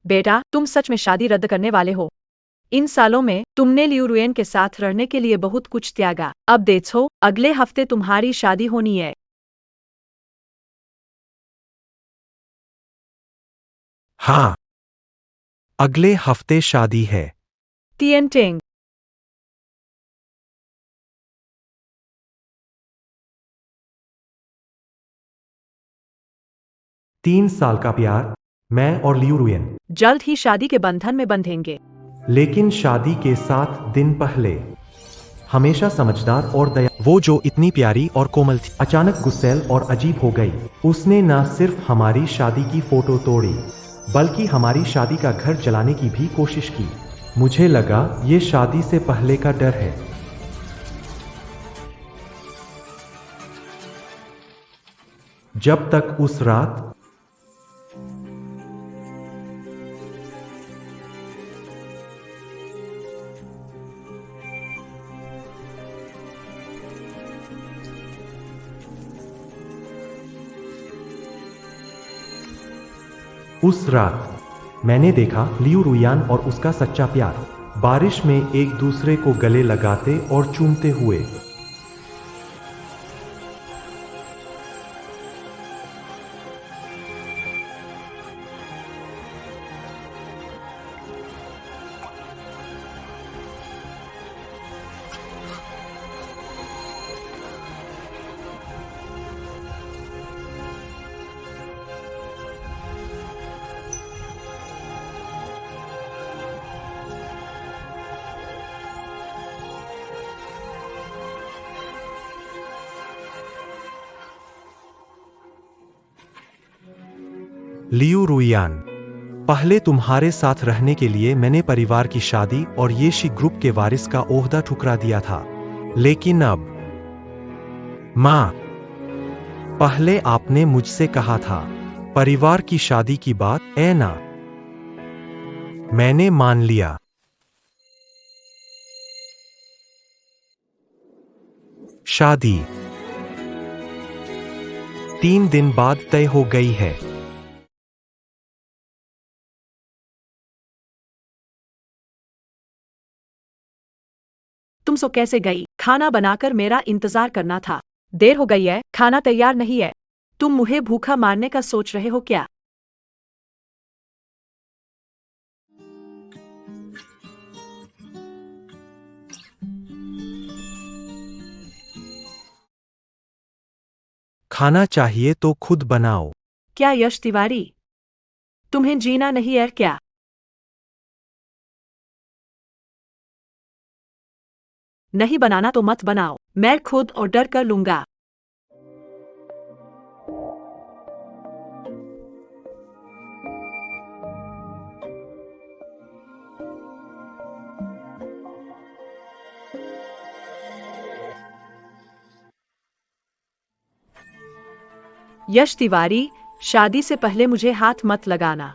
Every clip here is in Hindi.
बेटा, तुम सच में शादी रद्द करने वाले हो? इन सालों में तुमने लियू रुएन के साथ रहने के लिए बहुत कुछ त्यागा। अब देखो, अगले हफ्ते तुम्हारी शादी होनी है। हाँ, अगले हफ्ते शादी है। टिएनटिंग। 3 साल का प्यार, मैं और लियू रुएन। जल्द ही शादी के बंधन में बंधेंगे। लेकिन शादी के 7 दिन पहले हमेशा समझदार और दया वो जो इतनी प्यारी और कोमल थी, अचानक गुस्सैल और अजीब हो गई। उसने न सिर्फ हमारी शादी की फोटो तोड़ी, बल्कि हमारी शादी का घर जलाने की भी कोशिश की। मुझे लगा ये शादी से पहले का डर है। जब तक उस रात मैंने देखा लियू रुयान और उसका सच्चा प्यार बारिश में एक दूसरे को गले लगाते और चूमते हुए। लियू रुयान, पहले तुम्हारे साथ रहने के लिए मैंने परिवार की शादी और ये शी ग्रुप के वारिस का ओहदा ठुकरा दिया था। लेकिन अब माँ, पहले आपने मुझसे कहा था परिवार की शादी की बात, ऐ ना। मैंने मान लिया। शादी 3 दिन बाद तय हो गई है। तुम सो कैसे गई? खाना बनाकर मेरा इंतजार करना था। देर हो गई है, खाना तैयार नहीं है। तुम मुझे भूखा मारने का सोच रहे हो क्या? खाना चाहिए तो खुद बनाओ। क्या यश तिवारी, तुम्हें जीना नहीं है क्या? नहीं बनाना तो मत बनाओ, मैं खुद ऑर्डर कर लूंगा। यश तिवारी, शादी से पहले मुझे हाथ मत लगाना।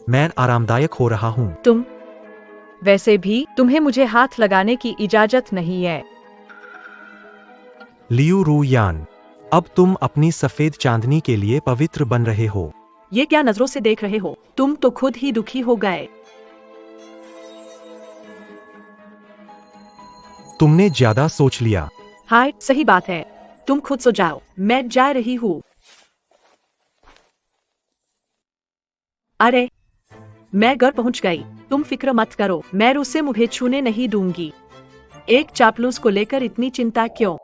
मैं आरामदायक हो रहा हूँ। तुम, वैसे भी तुम्हें मुझे हाथ लगाने की इजाजत नहीं है। लियू रुयान, अब तुम अपनी सफेद चांदनी के लिए पवित्र बन रहे हो। ये क्या नजरों से देख रहे हो? तुम तो खुद ही दुखी हो गए। तुमने ज्यादा सोच लिया। हाय, सही बात है। तुम खुद सो जाओ, मैं जा रही हूँ। अरे, मैं घर पहुंच गई। तुम फिक्र मत करो, मैं उसे मुझे छूने नहीं दूंगी। एक चापलूस को लेकर इतनी चिंता क्यों?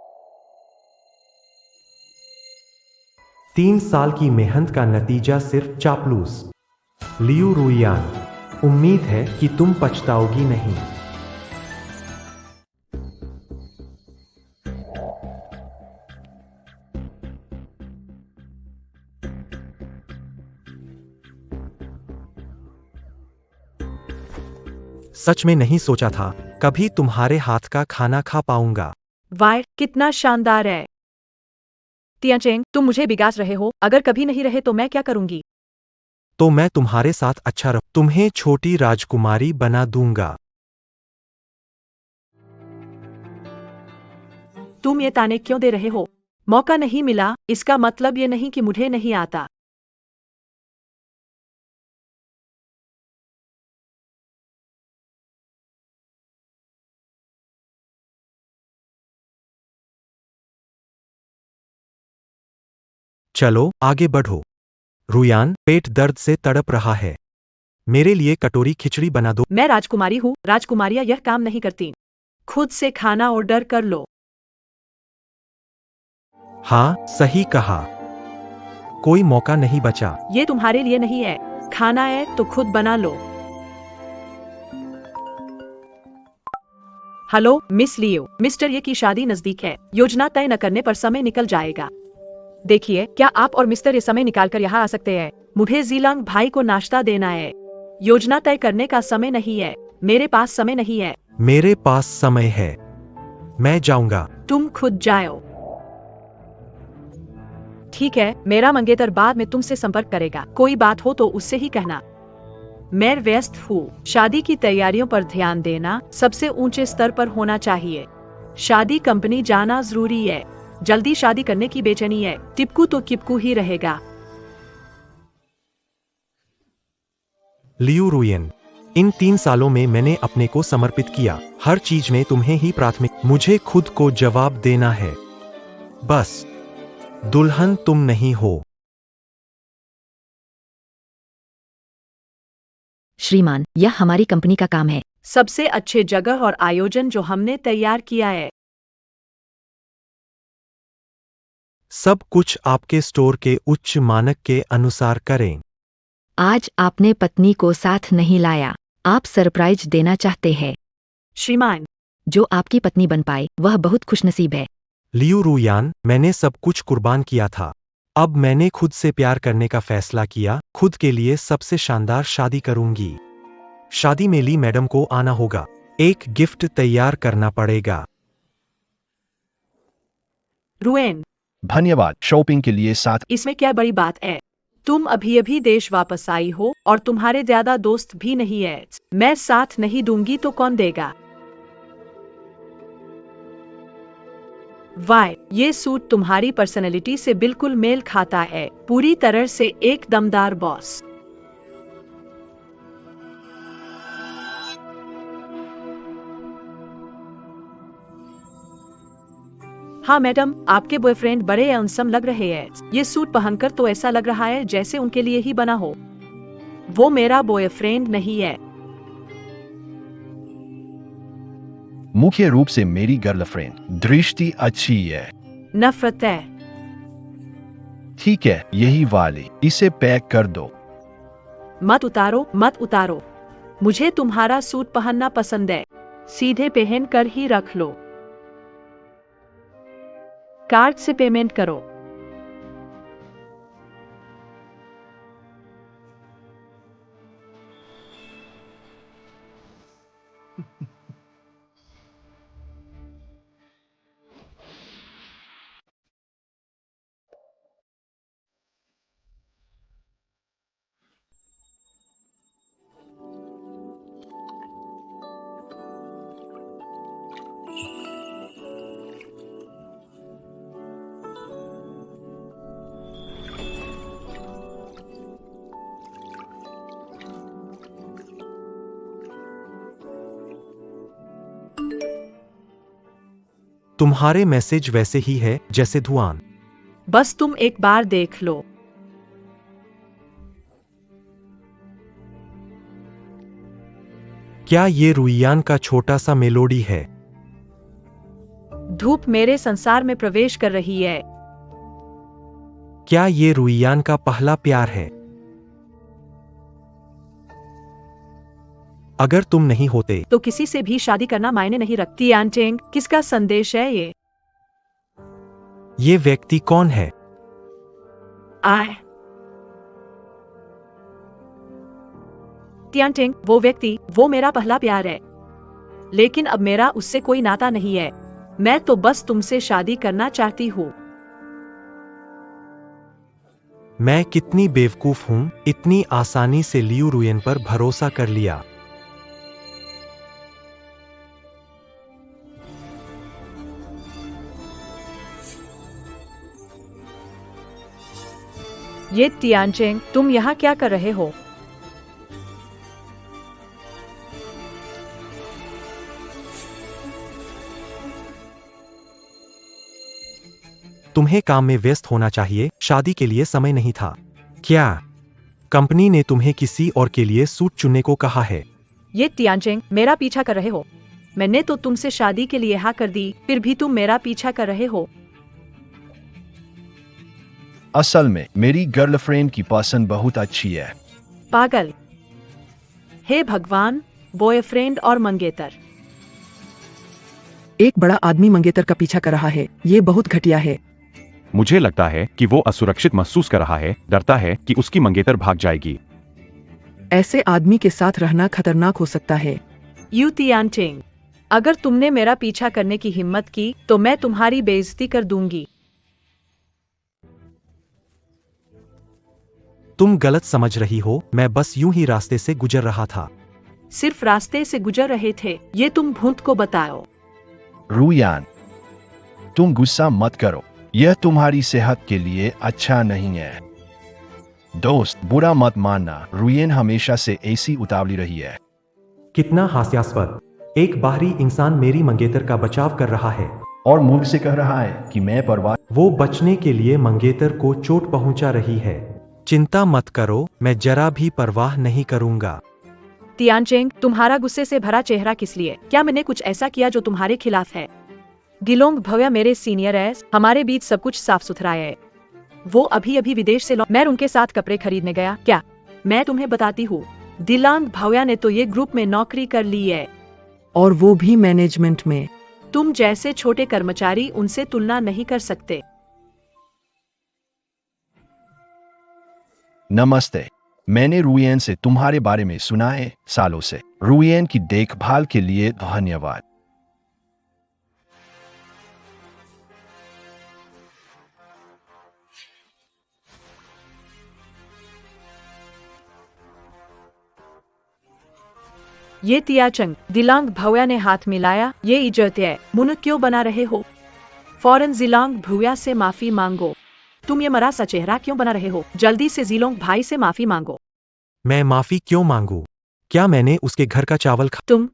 3 साल की मेहनत का नतीजा सिर्फ चापलूस। लियू रुयान, उम्मीद है कि तुम पछताओगी नहीं। सच में नहीं सोचा था कभी तुम्हारे हाथ का खाना खा पाऊंगा। वाह, कितना शानदार है। तियांचेंग, तुम मुझे बिगाड़ रहे हो। अगर कभी नहीं रहे तो मैं क्या करूंगी? तो मैं तुम्हारे साथ अच्छा रहूं, तुम्हें छोटी राजकुमारी बना दूंगा। तुम ये ताने क्यों दे रहे हो? मौका नहीं मिला, इसका मतलब ये नहीं कि मुझे नहीं आता। चलो आगे बढ़ो। रुयान पेट दर्द से तड़प रहा है। मेरे लिए कटोरी खिचड़ी बना दो। मैं राजकुमारी हूँ, राजकुमारियाँ यह काम नहीं करती। खुद से खाना ऑर्डर कर लो। हाँ, सही कहा। कोई मौका नहीं बचा। ये तुम्हारे लिए नहीं है। खाना है तो खुद बना लो। हेलो मिस लियो, मिस्टर ये की शादी नजदीक है। योजना तय न करने पर समय निकल जाएगा। देखिए, क्या आप और मिस्टर ये समय निकालकर यहाँ आ सकते हैं? मुझे जीलांग भाई को नाश्ता देना है। योजना तय करने का समय नहीं है। मेरे पास समय नहीं है। मेरे पास समय है। मैं जाऊंगा। तुम खुद जाओ। ठीक है, मेरा मंगेतर बाद में तुमसे संपर्क करेगा। कोई बात हो तो उससे ही कहना। मैं व्यस्त हूँ। शादी की तैयारियों पर ध्यान देना सबसे ऊंचे स्तर पर होना चाहिए। शादी कंपनी जाना जरूरी है। जल्दी शादी करने की बेचैनी है। टिपकू तो टिपकू ही रहेगा। लियू रुयन, इन 3 सालों में मैंने अपने को समर्पित किया। हर चीज में तुम्हें ही प्राथमिक। मुझे खुद को जवाब देना है। बस दुल्हन तुम नहीं हो। श्रीमान, यह हमारी कंपनी का काम है। सबसे अच्छे जगह और आयोजन जो हमने तैयार किया है। सब कुछ आपके स्टोर के उच्च मानक के अनुसार करें। आज आपने पत्नी को साथ नहीं लाया। आप सरप्राइज देना चाहते हैं। श्रीमान, जो आपकी पत्नी बन पाए वह बहुत खुशनसीब है। लियू रुयान, मैंने सब कुछ कुर्बान किया था। अब मैंने खुद से प्यार करने का फैसला किया। खुद के लिए सबसे शानदार शादी करूंगी। शादी में ली मैडम को आना होगा। एक गिफ्ट तैयार करना पड़ेगा। रुएन, धन्यवाद शॉपिंग के लिए साथ। इसमें क्या बड़ी बात है? तुम अभी अभी देश वापस आई हो और तुम्हारे ज्यादा दोस्त भी नहीं है। मैं साथ नहीं दूंगी तो कौन देगा? वाह, ये सूट तुम्हारी पर्सनैलिटी से बिल्कुल मेल खाता है। पूरी तरह से एक दमदार बॉस। हाँ मैडम, आपके बॉयफ्रेंड बड़े अनसम लग रहे हैं। ये सूट पहनकर तो ऐसा लग रहा है जैसे उनके लिए ही बना हो। वो मेरा बॉयफ्रेंड नहीं है। मुख्य रूप से मेरी गर्लफ्रेंड। दृष्टि अच्छी है। नफरत है। ठीक है, यही वाली। इसे पैक कर दो। मत उतारो, मत उतारो। मुझे तुम्हारा सूट पहनना पसंद है। सीधे पहन कर ही रख लो। कार्ड से पेमेंट करो। तुम्हारे मैसेज वैसे ही है जैसे धुआं। बस तुम एक बार देख लो। क्या ये रुइयान का छोटा सा मेलोडी है? धूप मेरे संसार में प्रवेश कर रही है। क्या ये रुइयान का पहला प्यार है? अगर तुम नहीं होते तो किसी से भी शादी करना मायने नहीं रखती। आंटेंग, किसका संदेश है ये? ये व्यक्ति कौन है? आए तियांटिंग, वो व्यक्ति, वो मेरा पहला प्यार है। लेकिन अब मेरा उससे कोई नाता नहीं है। मैं तो बस तुमसे शादी करना चाहती हूँ। मैं कितनी बेवकूफ हूं, इतनी आसानी से लियू रुयन पर भरोसा कर लिया। ये तियांचेंग, तुम यहाँ क्या कर रहे हो? तुम्हें काम में व्यस्त होना चाहिए, शादी के लिए समय नहीं था। क्या कंपनी ने तुम्हें किसी और के लिए सूट चुनने को कहा है? ये तियानचेंग, मेरा पीछा कर रहे हो? मैंने तो तुमसे शादी के लिए हाँ कर दी, फिर भी तुम मेरा पीछा कर रहे हो। असल में मेरी गर्लफ्रेंड की पसंद बहुत अच्छी है। पागल। हे भगवान, बॉयफ्रेंड और मंगेतर। एक बड़ा आदमी मंगेतर का पीछा कर रहा है, ये बहुत घटिया है। मुझे लगता है कि वो असुरक्षित महसूस कर रहा है, डरता है कि उसकी मंगेतर भाग जाएगी। ऐसे आदमी के साथ रहना खतरनाक हो सकता है। यू तियानचेंग, अगर तुमने मेरा पीछा करने की हिम्मत की तो मैं तुम्हारी बेइज्जती कर दूंगी। तुम गलत समझ रही हो, मैं बस यूं ही रास्ते से गुजर रहा था। सिर्फ रास्ते से गुजर रहे थे, ये तुम भूत को बताओ। रुयान, तुम गुस्सा मत करो, यह तुम्हारी सेहत के लिए अच्छा नहीं है। दोस्त, बुरा मत मानना, रुयन हमेशा से ऐसी उतावली रही है। कितना हास्यास्पद। एक बाहरी इंसान मेरी मंगेतर का बचाव कर रहा है और मुझ से कह रहा है कि मैं परवाह। वो बचने के लिए मंगेतर को चोट पहुंचा रही है। चिंता मत करो, मैं जरा भी परवाह नहीं करूंगा। तियानचेंग, तुम्हारा गुस्से से भरा चेहरा किस लिए? क्या मैंने कुछ ऐसा किया जो तुम्हारे खिलाफ है? गिलोंग भव्या मेरे सीनियर है, हमारे बीच सब कुछ साफ सुथरा है। वो अभी अभी विदेश से मैं उनके साथ कपड़े खरीदने गया। क्या मैं तुम्हें बताती हूँ, दिलांग भव्या ने तो ये ग्रुप में नौकरी कर ली है, और वो भी मैनेजमेंट में। तुम जैसे छोटे कर्मचारी उनसे तुलना नहीं कर सकते। नमस्ते, मैंने रुयन से तुम्हारे बारे में सुना है सालों से। रुयन की देखभाल के लिए धन्यवाद। ये तियाचंग, दिलांग भव्या ने हाथ मिलाया। ये इज्जत है, मुंह क्यों बना रहे हो? फौरन जिलांग भव्या से माफी मांगो। तुम ये मरा सा चेहरा क्यों बना रहे हो? जल्दी से जिलोंग भाई से माफी मांगो। मैं माफी क्यों मांगू? क्या मैंने उसके घर का चावल खा? तुम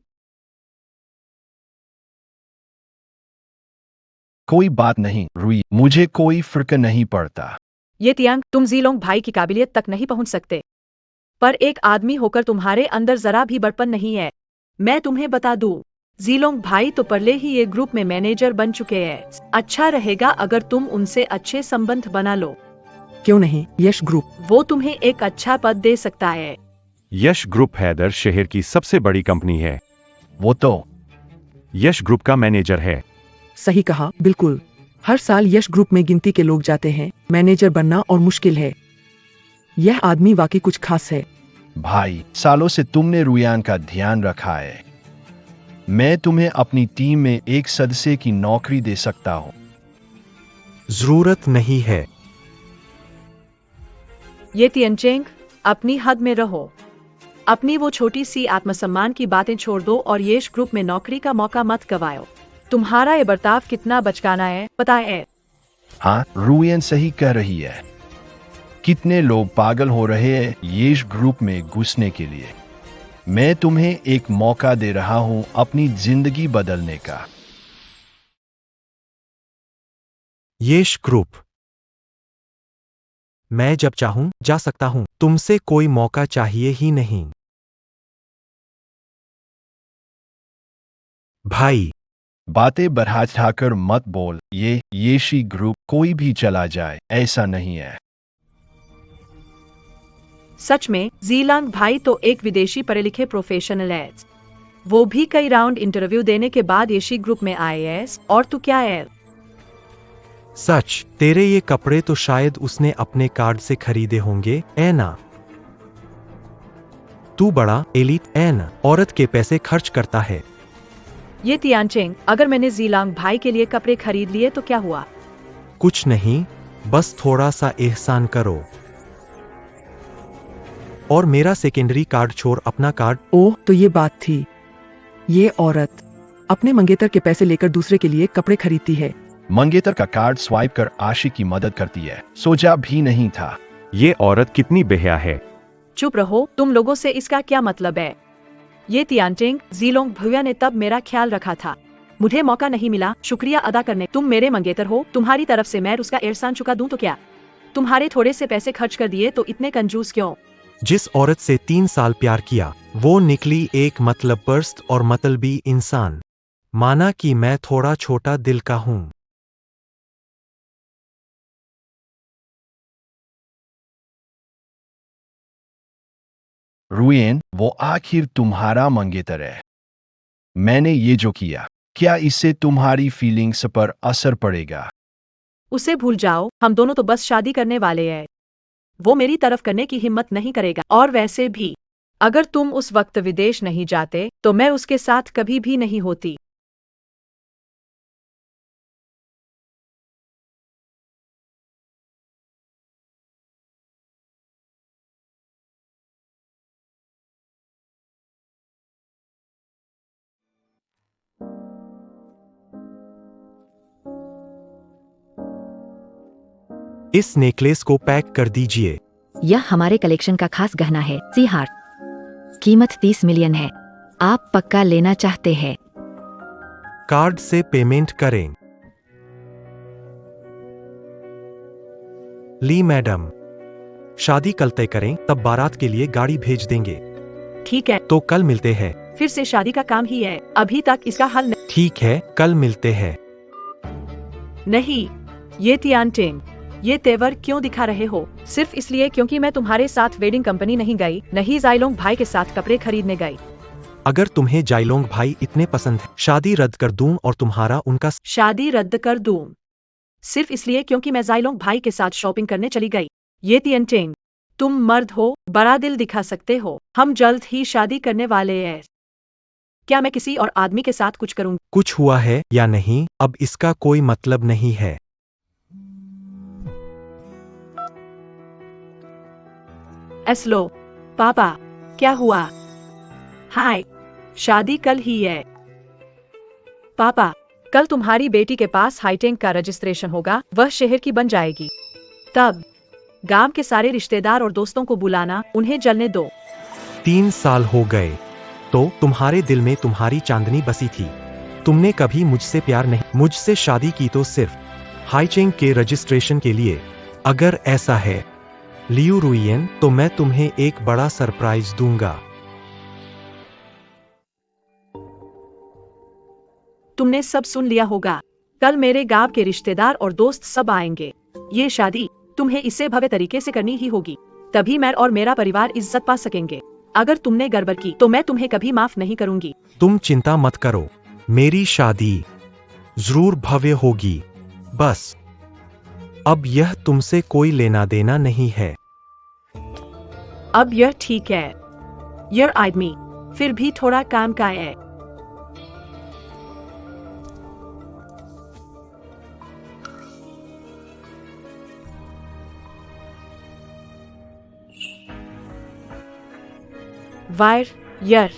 कोई बात नहीं रुई, मुझे कोई फर्क नहीं पड़ता। ये तियांग, तुम जिलोंग भाई की काबिलियत तक नहीं पहुंच सकते, पर एक आदमी होकर तुम्हारे अंदर जरा भी बड़पन नहीं है। मैं तुम्हें बता दूं, जिलोंग भाई तो पहले ही ये ग्रुप में मैनेजर बन चुके हैं। अच्छा रहेगा अगर तुम उनसे अच्छे संबंध बना लो। क्यों नहीं, यश ग्रुप। वो तुम्हें एक अच्छा पद दे सकता है। यश ग्रुप हैदर शहर की सबसे बड़ी कंपनी है। वो तो यश ग्रुप का मैनेजर है। सही कहा, बिल्कुल। हर साल यश ग्रुप में गिनती के लोग जाते हैं, मैनेजर बनना और मुश्किल है। यह आदमी वाकई कुछ खास है। भाई, सालों से तुमने रुयान का ध्यान रखा है। मैं तुम्हें अपनी टीम में एक सदस्य की नौकरी दे सकता हूं। जरूरत नहीं है। ये तियनचेंग, अपनी हद में रहो। अपनी वो छोटी सी आत्मसम्मान की बातें छोड़ दो और यश ग्रुप में नौकरी का मौका मत गवाओ। तुम्हारा ये बर्ताव कितना बचकाना है, पता है? हाँ, रुयन सही कह रही है। कितने लोग पागल हो रहे हैं यश ग्रुप में घुसने के लिए। मैं तुम्हें एक मौका दे रहा हूं अपनी जिंदगी बदलने का। यश ग्रुप, मैं जब चाहूं जा सकता हूं, तुमसे कोई मौका चाहिए ही नहीं। भाई, बातें बढ़ा चढ़ाकर मत बोल। ये येशी ग्रुप कोई भी चला जाए, ऐसा नहीं है। सच में जीलांग भाई तो एक विदेशी पढ़े लिखे प्रोफेशनल है। वो भी कई राउंड इंटरव्यू देने के बाद येशी ग्रुप में आए हैं। और तू क्या है? सच, तेरे ये कपड़े तो शायद उसने अपने कार्ड से खरीदे होंगे, ऐ ना? तू बड़ा एलीट एन औरत के पैसे खर्च करता है। ये तियानचेंग, अगर मैंने जीलांग भाई के लिए कपड़े खरीद लिए तो क्या हुआ? कुछ नहीं, बस थोड़ा सा एहसान करो। और मेरा सेकेंडरी कार्ड छोड़ अपना कार्ड। ओह, तो ये बात थी। ये औरत अपने मंगेतर के पैसे लेकर दूसरे के लिए कपड़े खरीदती है। मंगेतर का कार्ड स्वाइप कर आशिक की मदद करती है। सोचा भी नहीं था। ये औरत कितनी बेहया है। चुप रहो, तुम लोगों से इसका क्या मतलब है? ये तियानचेंग, जीलोंग भव्या ने तब मेरा ख्याल रखा था। मुझे मौका नहीं मिला शुक्रिया अदा करने। तुम मेरे मंगेतर हो, तुम्हारी तरफ से मैं उसका एहसान चुका दूं तो क्या? तुम्हारे थोड़े से पैसे खर्च कर दिए तो इतने कंजूस क्यों? जिस औरत से 3 साल प्यार किया वो निकली एक मतलब परस्त और मतलबी इंसान। माना कि मैं थोड़ा छोटा दिल का हूं। रुएन, वो आखिर तुम्हारा मंगेतर है। मैंने ये जो किया, क्या इससे तुम्हारी फीलिंग्स पर असर पड़ेगा? उसे भूल जाओ, हम दोनों तो बस शादी करने वाले हैं। वो मेरी तरफ करने की हिम्मत नहीं करेगा। और वैसे भी अगर तुम उस वक्त विदेश नहीं जाते तो मैं उसके साथ कभी भी नहीं होती। इस नेकलेस को पैक कर दीजिए। यह हमारे कलेक्शन का खास गहना है, सी हार्ट। कीमत 30 मिलियन है। आप पक्का लेना चाहते हैं? कार्ड से पेमेंट करें। ली मैडम, शादी कल तय करें, तब बारात के लिए गाड़ी भेज देंगे। ठीक है, तो कल मिलते हैं। फिर से शादी का काम ही है, अभी तक इसका हल ठीक है, कल मिलते हैं। नहीं। ये तियानटेंग, ये तेवर क्यों दिखा रहे हो? सिर्फ इसलिए क्योंकि मैं तुम्हारे साथ वेडिंग कंपनी नहीं गई, नहीं जाइलोंग भाई के साथ कपड़े खरीदने गई। अगर तुम्हें जाइलोंग भाई इतने पसंद है, शादी रद्द कर दूं और तुम्हारा उनका शादी रद्द कर दूं सिर्फ इसलिए क्योंकि मैं जाइलोंग भाई के साथ शॉपिंग करने चली गई। ये तियानटेंग, तुम मर्द हो, बड़ा दिल दिखा सकते हो। हम जल्द ही शादी करने वाले हैं। क्या मैं किसी और आदमी के साथ कुछ करूंगी? कुछ हुआ है या नहीं अब इसका कोई मतलब नहीं है। एस्लो, पापा, क्या हुआ? हाय, शादी कल ही है। पापा, कल तुम्हारी बेटी के पास हाईटेक का रजिस्ट्रेशन होगा, वह शहर की बन जाएगी। तब गांव के सारे रिश्तेदार और दोस्तों को बुलाना, उन्हें जलने दो। 3 साल हो गए तो तुम्हारे दिल में तुम्हारी चांदनी बसी थी। तुमने कभी मुझसे प्यार नहीं, मुझसे शादी की तो सिर्फ हाईचेंग के रजिस्ट्रेशन के लिए। अगर ऐसा है लियू रुइयन, तो मैं तुम्हें एक बड़ा सरप्राइज दूंगा। तुमने सब सुन लिया होगा। कल मेरे गांव के रिश्तेदार और दोस्त सब आएंगे। ये शादी तुम्हें इससे भव्य तरीके से करनी ही होगी, तभी मैं और मेरा परिवार इज्जत पा सकेंगे। अगर तुमने गड़बड़ की तो मैं तुम्हें कभी माफ नहीं करूंगी। तुम चिंता मत करो, मेरी शादी जरूर भव्य होगी। बस अब यह तुमसे कोई लेना देना नहीं है। अब यह ठीक है। यह आदमी फिर भी थोड़ा काम का है। वायर, यर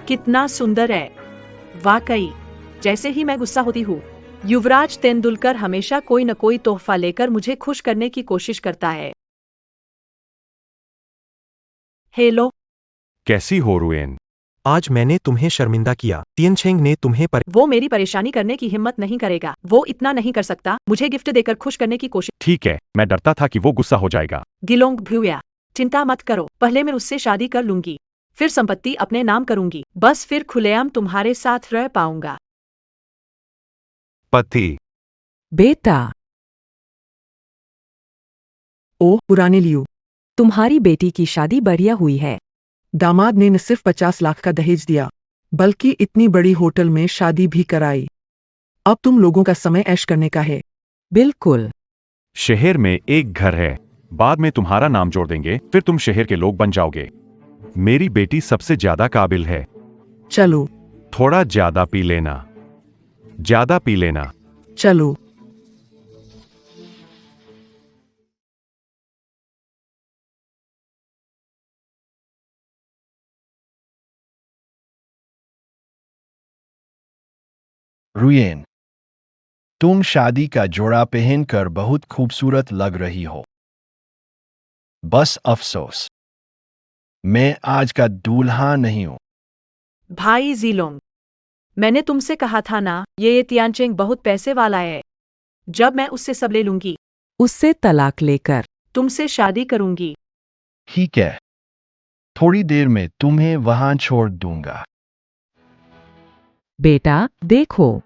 कितना सुंदर है, वाकई जैसे ही मैं गुस्सा होती हूँ। युवराज तेंदुलकर हमेशा कोई न कोई तोहफा लेकर मुझे खुश करने की कोशिश करता है। हेलो, कैसी हो रुएन? आज मैंने तुम्हें शर्मिंदा किया। तियनछेंग ने तुम्हें वो मेरी परेशानी करने की हिम्मत नहीं करेगा। वो इतना नहीं कर सकता, मुझे गिफ्ट देकर खुश करने की कोशिश। ठीक है, मैं डरता था कि वो गुस्सा हो जाएगा। गिलोंग भ्यूया, चिंता मत करो, पहले मैं उससे शादी कर लूंगी, फिर संपत्ति अपने नाम करूंगी, बस फिर खुलेआम तुम्हारे साथ रह पाऊंगा। पति, बेटा। ओह पुराने लियू, तुम्हारी बेटी की शादी बढ़िया हुई है। दामाद ने न सिर्फ 50 लाख का दहेज दिया, बल्कि इतनी बड़ी होटल में शादी भी कराई। अब तुम लोगों का समय ऐश करने का है। बिल्कुल। शहर में एक घर है, बाद में तुम्हारा नाम जोड़ देंगे, फिर तुम शहर के लोग बन जाओगे। मेरी बेटी सबसे ज्यादा काबिल है। चलो। थोड़ा ज्यादा पी लेना, ज्यादा पी लेना। चलो। रुएन, तुम शादी का जोड़ा पहनकर बहुत खूबसूरत लग रही हो। बस अफसोस, मैं आज का दूल्हा नहीं हूं। भाई जीलोंग, मैंने तुमसे कहा था ना, ये तियानचेंग बहुत पैसे वाला है। जब मैं उससे सब ले लूंगी, उससे तलाक लेकर तुमसे शादी करूंगी। ठीक है, थोड़ी देर में तुम्हें वहां छोड़ दूंगा। बेटा देखो,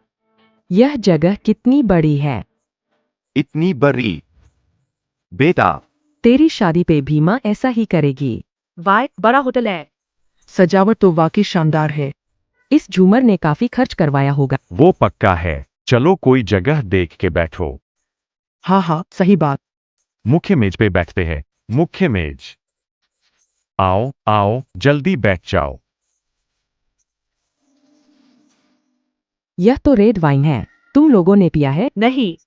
यह जगह कितनी बड़ी है। इतनी बड़ी? बेटा, तेरी शादी पे भी माँ ऐसा ही करेगी। वाह, बड़ा होटल है। सजावट तो वाकई शानदार है। इस झूमर ने काफी खर्च करवाया होगा। वो पक्का है। चलो कोई जगह देख के बैठो। हाँ हाँ, सही बात। मुख्य मेज पे बैठते हैं। मुख्य मेज। आओ आओ, जल्दी बैठ जाओ। यह तो रेड वाइन है। तुम लोगों ने पिया है? नहीं।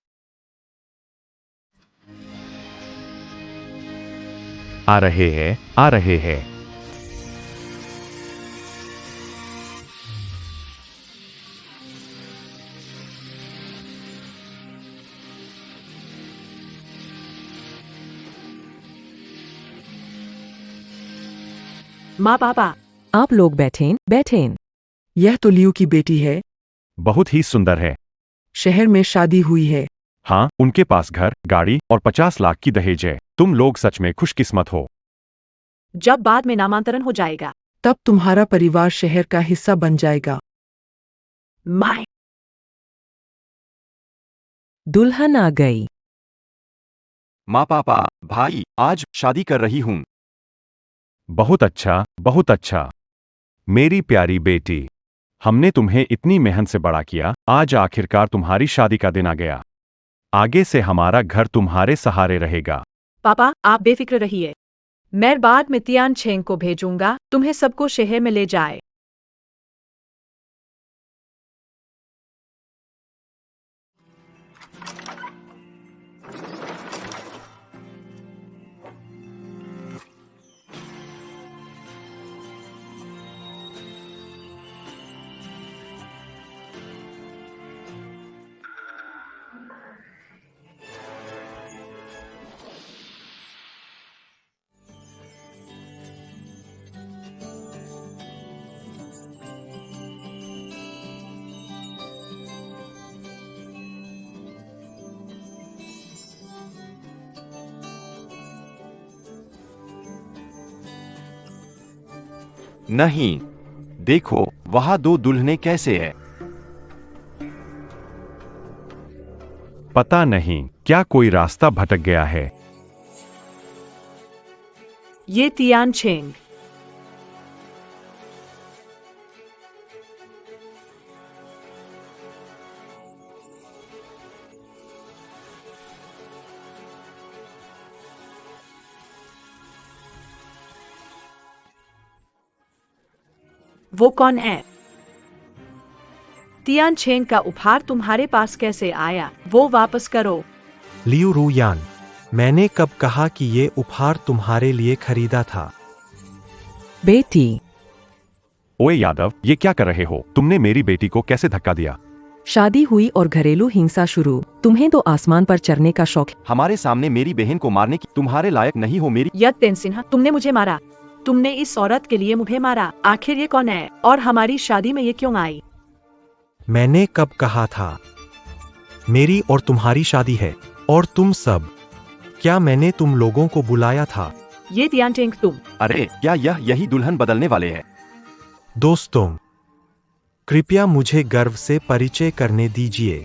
आ रहे हैं, आ रहे हैं। माँ पापा, आप लोग बैठें बैठें। यह तो लियो की बेटी है। बहुत ही सुंदर है। शहर में शादी हुई है। हाँ, उनके पास घर, गाड़ी और 50 लाख की दहेज है। तुम लोग सच में खुशकिस्मत हो। जब बाद में नामांतरण हो जाएगा, तब तुम्हारा परिवार शहर का हिस्सा बन जाएगा। माँ, दुल्हन आ गई। माँ पापा, भाई, आज शादी कर रही हूँ। बहुत अच्छा, बहुत अच्छा। मेरी प्यारी बेटी, हमने तुम्हें इतनी मेहनत से बड़ा किया, आज आखिरकार तुम्हारी शादी का दिन आ गया। आगे से हमारा घर तुम्हारे सहारे रहेगा। पापा आप बेफिक्र रहिए। मैं बाद में तियानचेंग को भेजूंगा, तुम्हें सबको शहर में ले जाए। नहीं, देखो, वहां दो दुल्हनें कैसे है। पता नहीं, क्या कोई रास्ता भटक गया है। ये तियानचेंग। वो कौन है? तियानचेंग का उपहार तुम्हारे पास कैसे आया? वो वापस करो। लियू रूयान, मैंने कब कहा कि ये उपहार तुम्हारे लिए खरीदा था? बेटी, ओए यादव, ये क्या कर रहे हो? तुमने मेरी बेटी को कैसे धक्का दिया? शादी हुई और घरेलू हिंसा शुरू। तुम्हें तो आसमान पर चढ़ने का शौक है। हमारे सामने मेरी बहन को मारने की तुम्हारे लायक नहीं हो। मेरी यत्तेन सिन्हा, तुमने मुझे मारा। तुमने इस औरत के लिए मुझे मारा। आखिर ये कौन है और हमारी शादी में ये क्यों आई? मैंने कब कहा था? मेरी और तुम्हारी शादी है। और तुम सब, क्या मैंने तुम लोगों को बुलाया था? ये तियानचेंग तुम। अरे, क्या यही दुल्हन बदलने वाले हैं? दोस्तों, कृपया मुझे गर्व से परिचय करने दीजिए।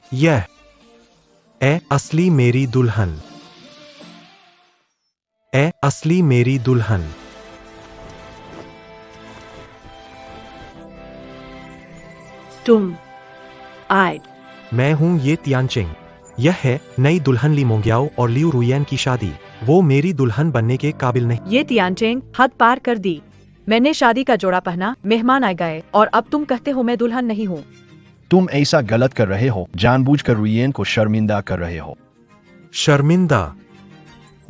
यह ए असली मेरी दुल्हन। ए असली मेरी दुल्हन। तुम आए। मैं हूं ये तियानचेंग। यह है नई दुल्हन ली मोंग्याओ और लियू रुयन की शादी। वो मेरी दुल्हन बनने के काबिल नहीं। ये तियानचेंग हद पार कर दी। मैंने शादी का जोड़ा पहना, मेहमान आ गए और अब तुम कहते हो मैं दुल्हन नहीं हूँ। तुम ऐसा गलत कर रहे हो। जानबूझकर रुयन को शर्मिंदा कर रहे हो। शर्मिंदा?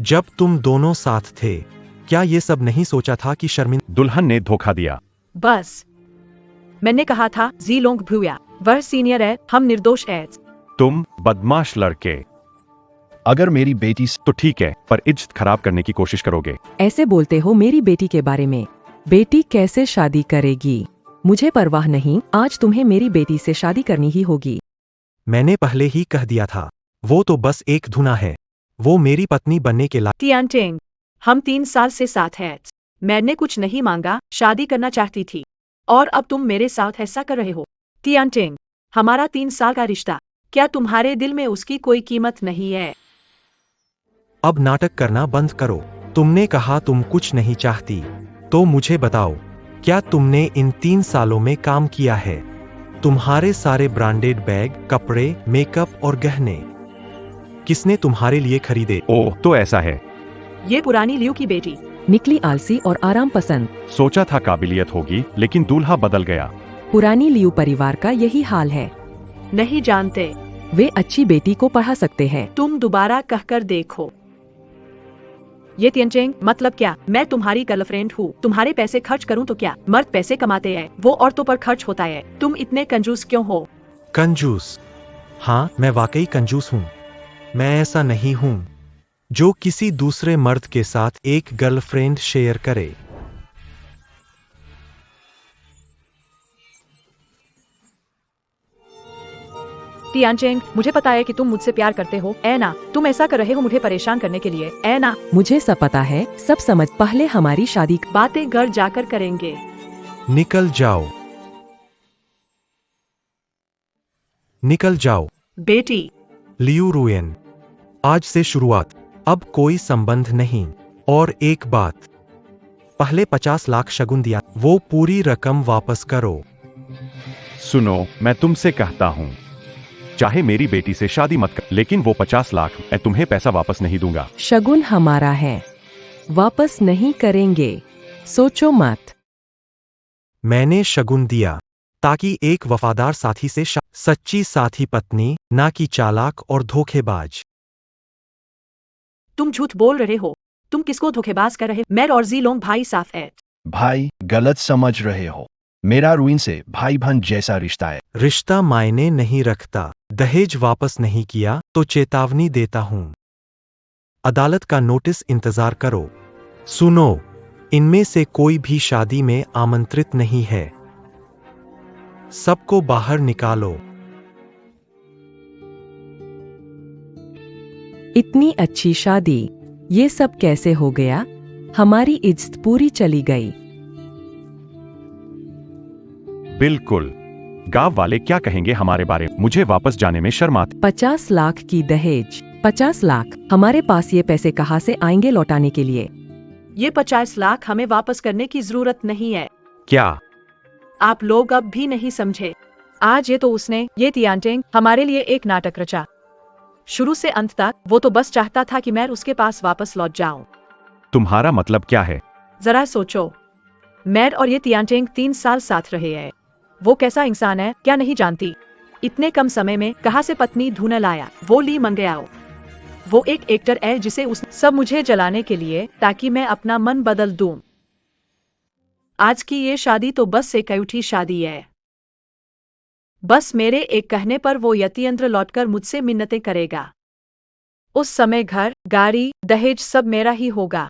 जब तुम दोनों साथ थे, क्या ये सब नहीं सोचा था कि शर्मिंदा? दुल्हन ने धोखा दिया। बस, मैंने कहा था जी लोंग भूया, वह सीनियर है, हम निर्दोष है। तुम बदमाश लड़के। अगर मेरी बेटी तो ठीक है, पर इज्जत खराब करने की कोशिश करोगे। ऐसे बोलते हो मेरी बेटी के बारे में। बेटी कैसे शादी करेगी? मुझे परवाह नहीं, आज तुम्हें मेरी बेटी से शादी करनी ही होगी। मैंने पहले ही कह दिया था, वो तो बस एक धुना है। वो मेरी पत्नी बनने के लायक। तियानचेंग, हम 3 साल से साथ हैं। मैंने कुछ नहीं मांगा, शादी करना चाहती थी। और अब तुम मेरे साथ ऐसा कर रहे हो। तियानचेंग, हमारा 3 साल का रिश्ता, क्या तुम्हारे दिल में उसकी कोई कीमत नहीं है? अब नाटक करना बंद करो। तुमने कहा तुम कुछ नहीं चाहती, तो मुझे बताओ, क्या तुमने इन 3 सालों में काम किया है? तुम्हारे सारे ब्रांडेड बैग, कपड़े, मेकअप और गहने किसने तुम्हारे लिए खरीदे? ओह, तो ऐसा है। ये पुरानी लियू की बेटी। निकली आलसी और आराम पसंद। सोचा था काबिलियत होगी, लेकिन दूल्हा बदल गया। पुरानी लियू परिवार का यही हाल है। नहीं जानते। वे अच्छी बेटी को पढ़ा सकते हैं। तुम दोबारा कहकर देखो। ये तियानचेंग, मतलब क्या? मैं तुम्हारी गर्लफ्रेंड हूँ। तुम्हारे पैसे खर्च करूँ तो क्या? मर्द पैसे कमाते हैं, वो औरतों पर खर्च होता है। तुम इतने कंजूस क्यों हो? कंजूस? हाँ, मैं वाकई कंजूस हूँ। मैं ऐसा नहीं हूँ जो किसी दूसरे मर्द के साथ एक गर्लफ्रेंड शेयर करे। तियानचेंग, मुझे पता है कि तुम मुझसे प्यार करते हो, ऐ ना? तुम ऐसा कर रहे हो मुझे परेशान करने के लिए, ऐ ना? मुझे सब पता है, सब समझ। पहले हमारी शादी। बातें घर जाकर करेंगे। निकल जाओ। निकल जाओ। बेटी। लियू रुयन, आज से शुरुआत। अब कोई संबंध नहीं। और एक बात, पहले 50 लाख शगुन दिया, वो पूरी रकम वापस करो। सुनो, मैं तुमसे कहता हूँ, चाहे मेरी बेटी से शादी मत कर, लेकिन वो 50 लाख, मैं तुम्हें पैसा वापस नहीं दूंगा। शगुन हमारा है, वापस नहीं करेंगे। सोचो मत। मैंने शगुन दिया ताकि एक वफादार साथी से सच्ची साथी पत्नी, ना कि चालाक और धोखेबाज। तुम झूठ बोल रहे हो। तुम किसको धोखेबाज कर रहे हो? मैं और जीलोंग भाई साफ है। भाई, गलत समझ रहे हो। मेरा रुइन से भाई बहन जैसा रिश्ता है। रिश्ता मायने नहीं रखता। दहेज वापस नहीं किया तो चेतावनी देता हूं। अदालत का नोटिस इंतजार करो। सुनो, इनमें से कोई भी शादी में आमंत्रित नहीं है। सबको बाहर निकालो। इतनी अच्छी शादी, ये सब कैसे हो गया? हमारी इज्जत पूरी चली गई। बिल्कुल। गांव वाले क्या कहेंगे हमारे बारे में? मुझे वापस जाने में शर्म आती। 50 लाख की दहेज। 50 लाख? हमारे पास ये पैसे कहाँ से आएंगे लौटाने के लिए? ये 50 लाख हमें वापस करने की जरूरत नहीं है। क्या? आप लोग अब भी नहीं समझे। आज ये तो उसने, ये तियानचेंग, हमारे लिए एक नाटक रचा। शुरू से अंत तक वो तो बस चाहता था कि मैं उसके पास वापस लौट जाऊं। तुम्हारा मतलब क्या है? जरा सोचो, मैं और ये तियानचेंग 3 साल साथ रहे हैं। वो कैसा इंसान है क्या नहीं जानती? इतने कम समय में कहाँ से पत्नी ढूंढ लाया। वो ली मंगयाओ। वो एक एक्टर है जिसे उसने सब मुझे जलाने के लिए, ताकि मैं अपना मन बदल दूं। आज की ये शादी तो बस एक अयूठी शादी है। बस मेरे एक कहने पर वो यतियंत्र लौटकर मुझसे मिन्नतें करेगा। उस समय घर, गाड़ी, दहेज सब मेरा ही होगा।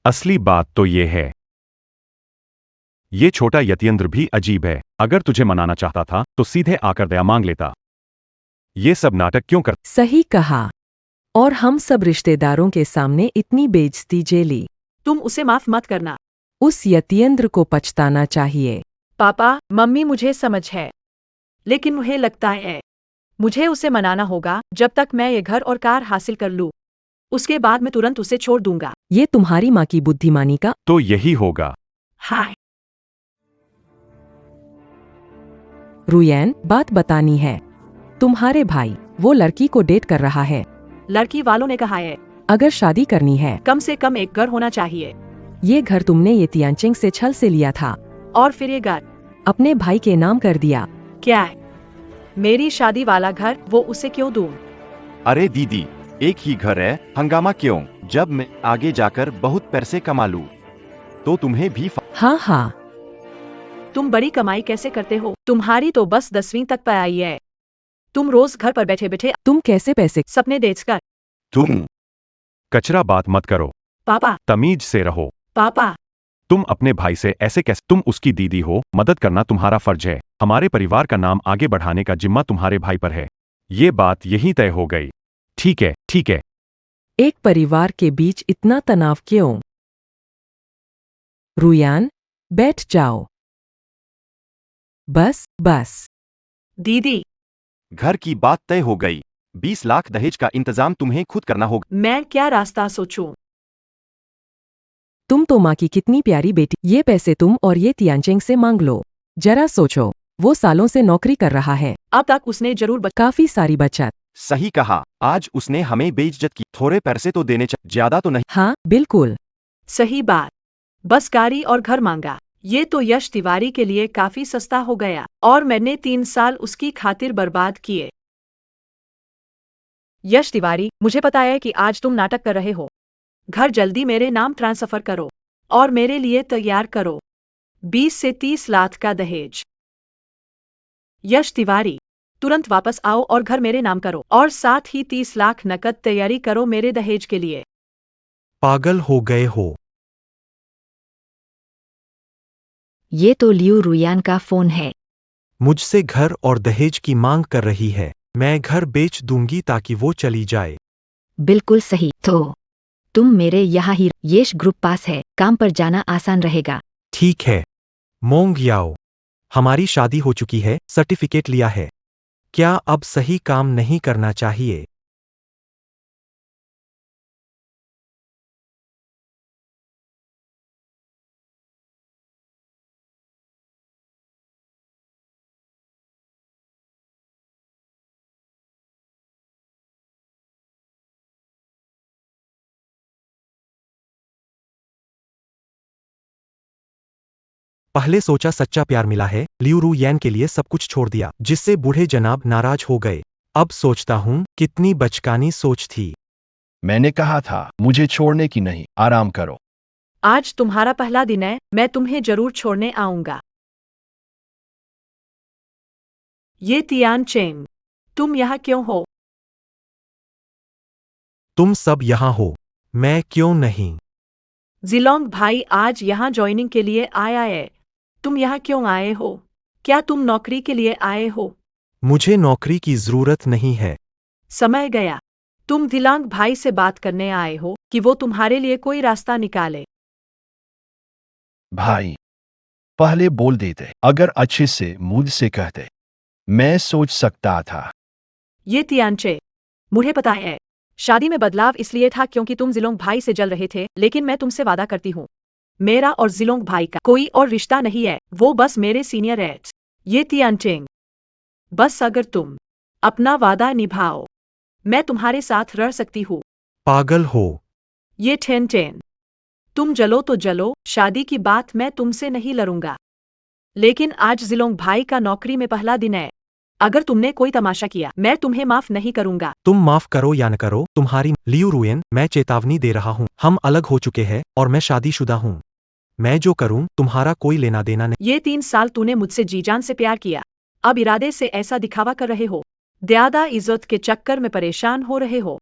असली बात तो ये है, ये छोटा यतियंत्र भी अजीब है। अगर तुझे मनाना चाहता था तो सीधे आकर दया मांग लेता। ये सब नाटक क्यों कर? सही कहा। और हम सब रिश्तेदारों के सामने इतनी बेइज्जती झेली। तुम उसे माफ मत करना। उस यतियंत्र को पछताना चाहिए। पापा, मम्मी, मुझे समझ है, लेकिन मुझे लगता है मुझे उसे मनाना होगा जब तक मैं ये घर और कार हासिल कर लूं। उसके बाद मैं तुरंत उसे छोड़ दूंगा। ये तुम्हारी माँ की बुद्धिमानी का। तो यही होगा। हाय। रुयन, बात बतानी है। तुम्हारे भाई वो लड़की को डेट कर रहा है। लड़की वालों ने कहा है अगर शादी करनी है, कम से कम एक घर होना चाहिए। ये घर तुमने ये तियानचेंग से छल से लिया था और फिर ये घर अपने भाई के नाम कर दिया। क्या है? मेरी शादी वाला घर, वो उसे क्यों दूं? अरे दीदी, एक ही घर है, हंगामा क्यों? जब मैं आगे जाकर बहुत पैसे कमा लूं तो तुम्हें भी हाँ हाँ, तुम बड़ी कमाई कैसे करते हो? तुम्हारी तो बस 10वीं तक पे आई है। तुम रोज घर पर बैठे बैठे तुम कैसे पैसे? सपने देखकर। तुम कचरा बात मत करो। पापा, तमीज से रहो। पापा, तुम अपने भाई से ऐसे कैसे? तुम उसकी दीदी हो, मदद करना तुम्हारा फर्ज है। हमारे परिवार का नाम आगे बढ़ाने का जिम्मा तुम्हारे भाई पर है। ये बात यहीं तय हो गई। ठीक है, ठीक है। एक परिवार के बीच इतना तनाव क्यों? रुयान, बैठ जाओ। बस बस। दीदी, घर की बात तय हो गई। 20 लाख दहेज का इंतजाम तुम्हें खुद करना होगा। मैं क्या रास्ता सोचूं? तुम तो माँ की कितनी प्यारी बेटी। ये पैसे तुम और ये तियानचेंग से मांग लो। जरा सोचो, वो सालों से नौकरी कर रहा है। अब तक उसने जरूर काफी सारी बचत। सही कहा, आज उसने हमें बेइज्जत की। थोड़े पैसे तो देने चाहिए, ज्यादा तो नहीं। हाँ, बिल्कुल। सही बात। बस गाड़ी और घर मांगा। ये तो यश तिवारी के लिए काफी सस्ता हो गया और मैंने 3 साल उसकी खातिर बर्बाद किए। यश तिवारी, मुझे पता है कि आज तुम नाटक कर रहे हो। घर जल्दी मेरे नाम ट्रांसफर करो और मेरे लिए तैयार करो 20 से 30 लाख का दहेज। यश तिवारी, तुरंत वापस आओ और घर मेरे नाम करो और साथ ही 30 लाख नकद तैयारी करो मेरे दहेज के लिए। पागल हो गए हो? ये तो लियू रुयान का फोन है। मुझसे घर और दहेज की मांग कर रही है। मैं घर बेच दूंगी ताकि वो चली जाए। बिल्कुल सही। तो तुम मेरे यहाँ ही येश ग्रुप पास है, काम पर जाना आसान रहेगा। ठीक है। मोंग याओ, हमारी शादी हो चुकी है, सर्टिफिकेट लिया है। क्या अब सही काम नहीं करना चाहिए? पहले सोचा सच्चा प्यार मिला है, लियू रू यैन के लिए सब कुछ छोड़ दिया, जिससे बूढ़े जनाब नाराज हो गए। अब सोचता हूँ कितनी बचकानी सोच थी। मैंने कहा था मुझे छोड़ने की नहीं, आराम करो। आज तुम्हारा पहला दिन है, मैं तुम्हें जरूर छोड़ने आऊंगा। ये तियान चेंग, तुम यहाँ क्यों हो? तुम सब यहाँ हो, मैं क्यों नहीं? जिलोंग भाई आज यहाँ ज्वाइनिंग के लिए आया है। तुम यहाँ क्यों आए हो? क्या तुम नौकरी के लिए आए हो? मुझे नौकरी की जरूरत नहीं है। समय गया। तुम दिलांग भाई से बात करने आए हो कि वो तुम्हारे लिए कोई रास्ता निकाले। भाई, पहले बोल देते, अगर अच्छे से मुझसे कहते, मैं सोच सकता था। ये तियानचे, मुझे पता है। शादी में बदलाव इसलिए था क्योंकि तुम जिलोंग भाई से जल रहे थे, लेकिन मैं तुमसे वादा करती हूँ, मेरा और जिलोंग भाई का कोई और रिश्ता नहीं है, वो बस मेरे सीनियर है। ये तियानचेंग, बस अगर तुम अपना वादा निभाओ, मैं तुम्हारे साथ रह सकती हूँ। पागल हो? ये टेन टेन, तुम जलो तो जलो, शादी की बात मैं तुमसे नहीं लड़ूंगा। लेकिन आज जिलोंग भाई का नौकरी में पहला दिन है। अगर तुमने कोई तमाशा किया, मैं तुम्हें माफ नहीं करूंगा। तुम माफ करो या न करो, तुम्हारी लियू रुएन, मैं चेतावनी दे रहा हूँ, हम अलग हो चुके हैं और मैं शादीशुदा हूँ। मैं जो करूँ तुम्हारा कोई लेना देना नहीं। ये 3 साल तूने मुझसे जी जान से प्यार किया, अब इरादे से ऐसा दिखावा कर रहे हो, ज्यादा इज्जत के चक्कर में परेशान हो रहे हो।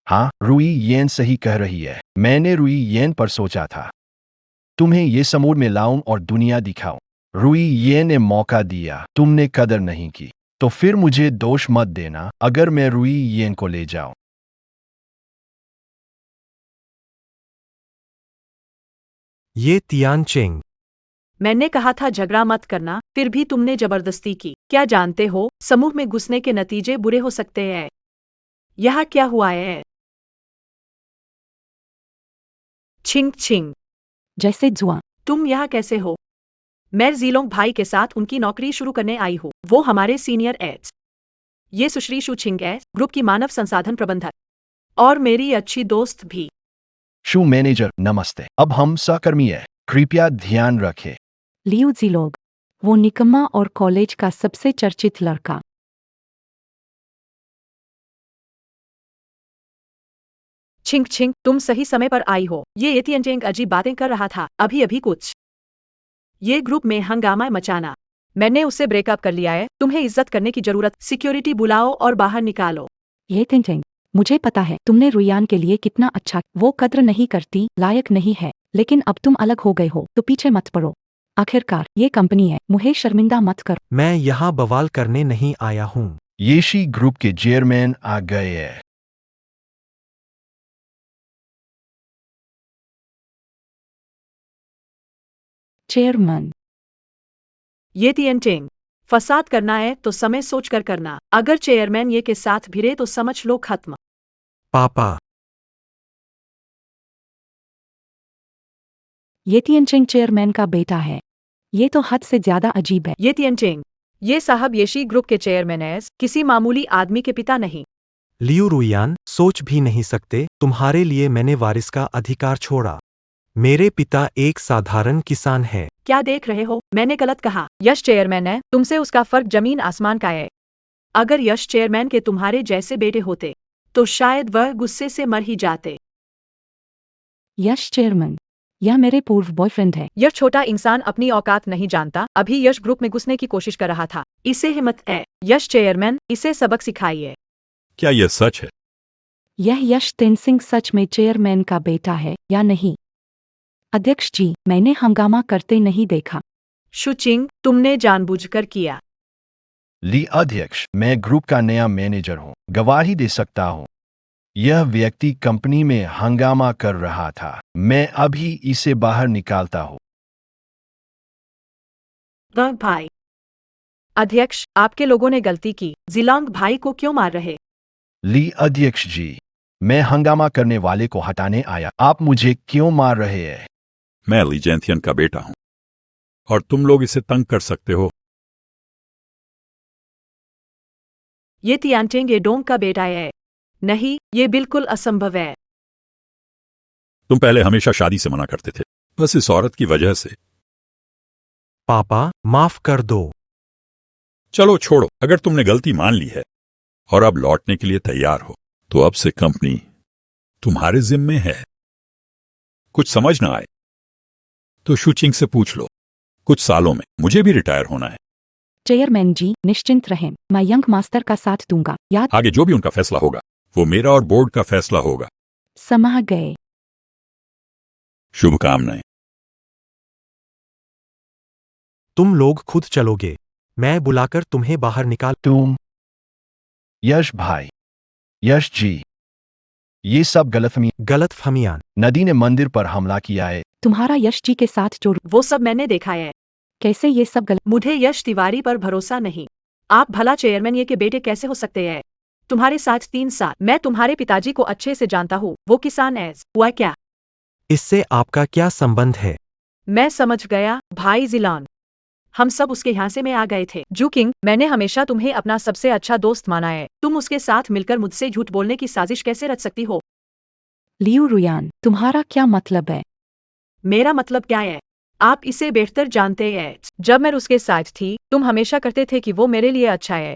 हाँ, रुई येन सही कह रही है। मैंने रुई येन पर सोचा था, तुम्हें ये समूह में लाऊं और दुनिया दिखाऊं। रुई येन ने मौका दिया, तुमने कदर नहीं की, तो फिर मुझे दोष मत देना अगर मैं रुई येन को ले जाऊं। ये तियान चेंग, मैंने कहा था झगड़ा मत करना, फिर भी तुमने जबरदस्ती की। क्या जानते हो, समूह में घुसने के नतीजे बुरे हो सकते हैं। यहाँ क्या हुआ है? छिंग छिंग, जैसे जुआ। तुम यहाँ कैसे हो? मैं जीलोंग भाई के साथ उनकी नौकरी शुरू करने आई हूँ, वो हमारे सीनियर एड्स। ये सुश्री शु छिंग है, ग्रुप की मानव संसाधन प्रबंधक और मेरी अच्छी दोस्त भी। शू मैनेजर, नमस्ते। अब हम सहकर्मी हैं, कृपया ध्यान रखें। लियू जिलोग, वो निकम्मा और कॉलेज का सबसे चर्चित लड़का। छिंग छिंग, तुम सही समय पर आई हो। ये तियानचेंग अजीब बातें कर रहा था अभी अभी कुछ। ये ग्रुप में हंगामा मचाना मैंने उससे ब्रेकअप कर लिया है। तुम्हें इज्जत करने की जरूरत। सिक्योरिटी बुलाओ और बाहर निकालो। ये थिंकिंग, मुझे पता है तुमने रुयान के लिए कितना अच्छा, वो कद्र नहीं करती, लायक नहीं है, लेकिन अब तुम अलग हो गए हो तो पीछे मत पड़ो। आखिरकार ये कंपनी है, मुझे शर्मिंदा मत करो। मैं यहाँ बवाल करने नहीं आया हूँ। येशी ग्रुप के चेयरमैन आ गए हैं। चेयरमैन, ये तियनटिंग, फसाद करना है तो समय सोच कर करना। अगर चेयरमैन ये के साथ भिड़े तो समझ लो खत्म। पापा, ये तियनचिंग चेयरमैन का बेटा है। ये तो हद से ज्यादा अजीब है। ये तियनटिंग, ये साहब येशी ग्रुप के चेयरमैन है, किसी मामूली आदमी के पिता नहीं। लियू रुयान, सोच भी नहीं सकते, तुम्हारे लिए मैंने वारिस का अधिकार छोड़ा। मेरे पिता एक साधारण किसान है। क्या देख रहे हो? मैंने गलत कहा। यश चेयरमैन है, तुमसे उसका फर्क जमीन आसमान का है। अगर यश चेयरमैन के तुम्हारे जैसे बेटे होते तो शायद वह गुस्से से मर ही जाते। यश चेयरमैन, यह मेरे पूर्व बॉयफ्रेंड है। यह छोटा इंसान अपनी औकात नहीं जानता, अभी यश ग्रुप में घुसने की कोशिश कर रहा था। इसे हिम्मत है। यश चेयरमैन, इसे सबक सिखाइए। क्या यह सच है? यह यश तेनसिंह सच में चेयरमैन का बेटा है या नहीं? अध्यक्ष जी, मैंने हंगामा करते नहीं देखा। शुचिंग, तुमने जानबूझकर किया। ली अध्यक्ष, मैं ग्रुप का नया मैनेजर हूँ, गवाही दे सकता हूँ। यह व्यक्ति कंपनी में हंगामा कर रहा था। मैं अभी इसे बाहर निकालता हूँ। भाई। अध्यक्ष, आपके लोगों ने गलती की। जिलांग भाई को क्यों मार रहे? ली अध्यक्ष जी, मैं हंगामा करने वाले को हटाने आया। आप मुझे क्यों मार रहे हैं? मैं ली जैंथियन का बेटा हूं और तुम लोग इसे तंग कर सकते हो। ये तियानटिंग एडोंग का बेटा है। नहीं, ये बिल्कुल असंभव है। तुम पहले हमेशा शादी से मना करते थे, बस इस औरत की वजह से। पापा, माफ कर दो। चलो छोड़ो, अगर तुमने गलती मान ली है और अब लौटने के लिए तैयार हो तो अब से कंपनी तुम्हारे जिम्मे है। कुछ समझ ना आए तो शुचिंग से पूछ लो। कुछ सालों में मुझे भी रिटायर होना है। चेयरमैन जी, निश्चिंत रहें, मैं यंग मास्टर का साथ दूंगा। याद आगे जो भी उनका फैसला होगा वो मेरा और बोर्ड का फैसला होगा। समझ गए। शुभकामनाएं। तुम लोग खुद चलोगे, मैं बुलाकर तुम्हें बाहर निकाल। तुम? यश भाई, यश जी, ये सब गलतफहमियां। नदी ने मंदिर पर हमला किया है। तुम्हारा यश जी के साथ जोड़। वो सब मैंने देखा है। कैसे ये सब गलत? मुझे यश तिवारी पर भरोसा नहीं। आप भला चेयरमैन ये के बेटे कैसे हो सकते हैं? तुम्हारे साथ 3 साल। मैं तुम्हारे पिताजी को अच्छे से जानता हूँ, वो किसान है। हुआ क्या? इससे आपका क्या संबंध है? मैं समझ गया, भाई जिलान। हम सब उसके ह्यासे में आ गए थे। जूकिंग, मैंने हमेशा तुम्हें अपना सबसे अच्छा दोस्त माना है। तुम उसके साथ मिलकर मुझसे झूठ बोलने की साजिश कैसे रच सकती हो? लियू रुयान, तुम्हारा क्या मतलब है? मेरा मतलब क्या है? आप इसे बेहतर जानते हैं। जब मैं उसके साथ थी, तुम हमेशा कहते थे कि वो मेरे लिए अच्छा है।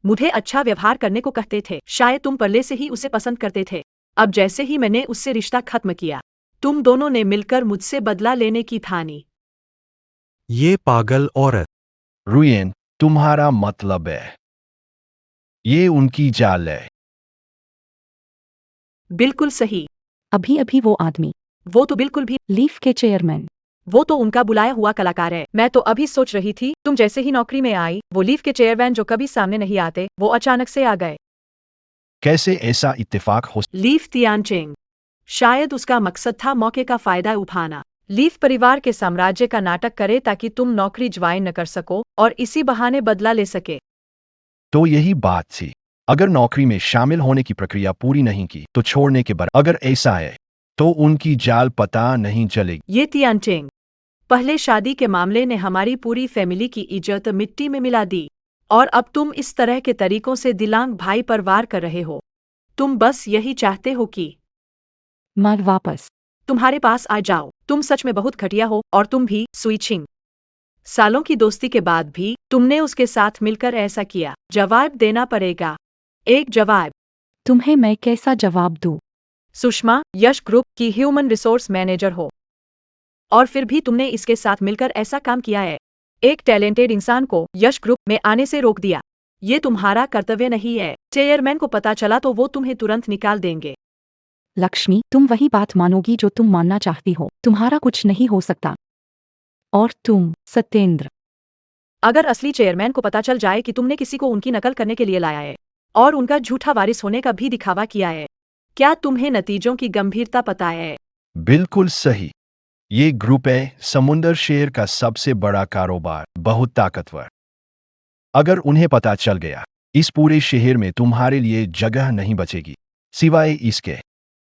मुझे अच्छा व्यवहार करने को कहते थे। शायद तुम पहले से ही उसे पसंद करते थे। अब जैसे ही मैंने उससे रिश्ता खत्म किया, तुम दोनों ने मिलकर मुझसे बदला लेने की ठानी। ये पागल औरत। रुयन, तुम्हारा मतलब है ये उनकी चाल है? बिल्कुल सही। अभी अभी वो आदमी, वो तो बिल्कुल भी। लीफ के चेयरमैन। वो तो उनका बुलाया हुआ कलाकार है। मैं तो अभी सोच रही थी, तुम जैसे ही नौकरी में आई, वो लीफ के चेयरमैन जो कभी सामने नहीं आते, वो अचानक से आ गए। कैसे ऐसा इत्तेफाक हो? लीफ तियानचिंग, शायद उसका मकसद था मौके का फायदा उठाना। लीफ परिवार के साम्राज्य का नाटक करे ताकि तुम नौकरी ज्वाइन न कर सको और इसी बहाने बदला ले सके। तो यही बात थी। अगर नौकरी में शामिल होने की प्रक्रिया पूरी नहीं की तो छोड़ने के बाद अगर ऐसा है तो उनकी जाल पता नहीं चलेगी। ये तियानचिंग, पहले शादी के मामले ने हमारी पूरी फैमिली की इज्जत मिट्टी में मिला दी और अब तुम इस तरह के तरीकों से दिलांग भाई पर वार कर रहे हो। तुम बस यही चाहते हो कि मैं वापस तुम्हारे पास आ जाओ। तुम सच में बहुत घटिया हो और तुम भी, सुइचिंग। सालों की दोस्ती के बाद भी तुमने उसके साथ मिलकर ऐसा किया। जवाब देना पड़ेगा। एक जवाब। तुम्हें मैं कैसा जवाब दूं? सुषमा, यश ग्रुप की ह्यूमन रिसोर्स मैनेजर हो और फिर भी तुमने इसके साथ मिलकर ऐसा काम किया है। एक टैलेंटेड इंसान को यश ग्रुप में आने से रोक दिया। ये तुम्हारा कर्तव्य नहीं है। चेयरमैन को पता चला तो वो तुम्हें तुरंत निकाल देंगे। लक्ष्मी, तुम वही बात मानोगी जो तुम मानना चाहती हो। तुम्हारा कुछ नहीं हो सकता। और तुम, सत्येंद्र, अगर असली चेयरमैन को पता चल जाए कि तुमने किसी को उनकी नकल करने के लिए लाया है और उनका झूठा वारिस होने का भी दिखावा किया है, क्या तुम्हें नतीजों की गंभीरता पता है? बिल्कुल सही। ये ग्रुप है समुंदर शेर का सबसे बड़ा कारोबार, बहुत ताकतवर। अगर उन्हें पता चल गया, इस पूरे शहर में तुम्हारे लिए जगह नहीं बचेगी। सिवाय इसके,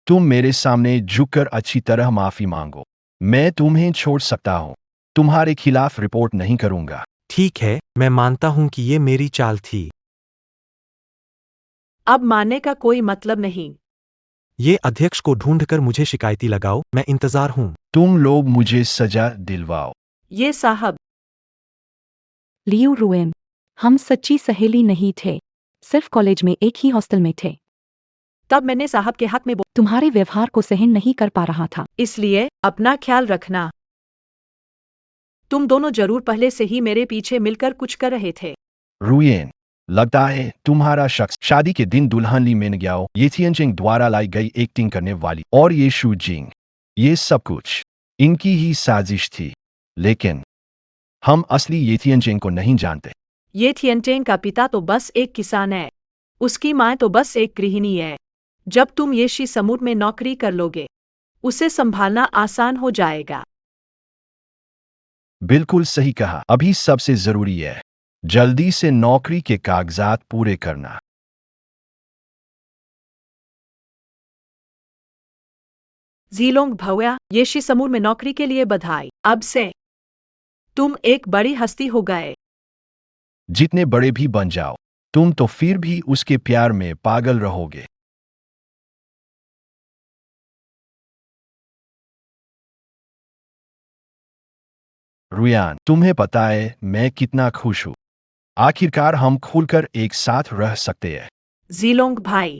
तुम मेरे सामने झुककर अच्छी तरह माफी मांगो। मैं तुम्हें छोड़ सकता हूं, तुम्हारे खिलाफ रिपोर्ट नहीं करूंगा। ठीक है, मैं मानता हूं कि ये मेरी चाल थी। अब मानने का कोई मतलब नहीं। ये अध्यक्ष को ढूंढकर मुझे शिकायती लगाओ, मैं इंतजार हूं। तुम लोग मुझे सजा दिलवाओ। ये साहब, लियू रुएन, हम सच्ची सहेली नहीं थे। सिर्फ कॉलेज में एक ही हॉस्टल में थे। तब मैंने साहब के हक में तुम्हारे व्यवहार को सहन नहीं कर पा रहा था। इसलिए अपना ख्याल रखना। तुम दोनों जरूर पहले से ही मेरे पीछे मिलकर कुछ कर रहे थे। रुएन, लगता है तुम्हारा शख्स शादी के दिन दुल्हन ली मिन गयाओ, ये थियनजिंग द्वारा लाई गई एक्टिंग करने वाली और ये शू जिंग, ये सब कुछ इनकी ही साजिश थी। लेकिन हम असली ये थियनजिंग को नहीं जानते। ये थियनटेंग का पिता तो बस एक किसान है, उसकी माँ तो बस एक गृहिणी है। जब तुम ये शी समूह में नौकरी कर लोगे, उसे संभालना आसान हो जाएगा। बिल्कुल सही कहा। अभी सबसे जरूरी है जल्दी से नौकरी के कागजात पूरे करना। जीलोंग भव्या, ये शी समूह में नौकरी के लिए बधाई। अब से तुम एक बड़ी हस्ती हो गए। जितने बड़े भी बन जाओ, तुम तो फिर भी उसके प्यार में पागल रहोगे। रुयान, तुम्हें पता है मैं कितना खुश हूं। आखिरकार हम खुलकर एक साथ रह सकते हैं। जीलोंग भाई,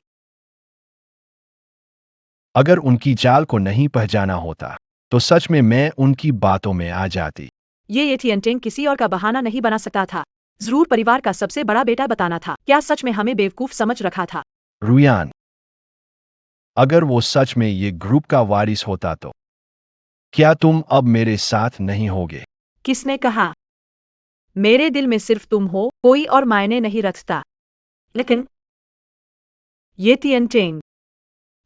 अगर उनकी चाल को नहीं पहचाना होता, तो सच में मैं उनकी बातों में आ जाती। ये थियनटेंग किसी और का बहाना नहीं बना सकता था। जरूर परिवार का सबसे बड़ा बेटा बताना था। क्या सच में हमें बेवकूफ समझ रखा था? रुयान, अगर वो सच में ये ग्रुप का वारिस होता तो क्या तुम अब मेरे साथ नहीं होगे? किसने कहा? मेरे दिल में सिर्फ तुम हो, कोई और मायने नहीं रखता। लेकिन ये थियनटेंग,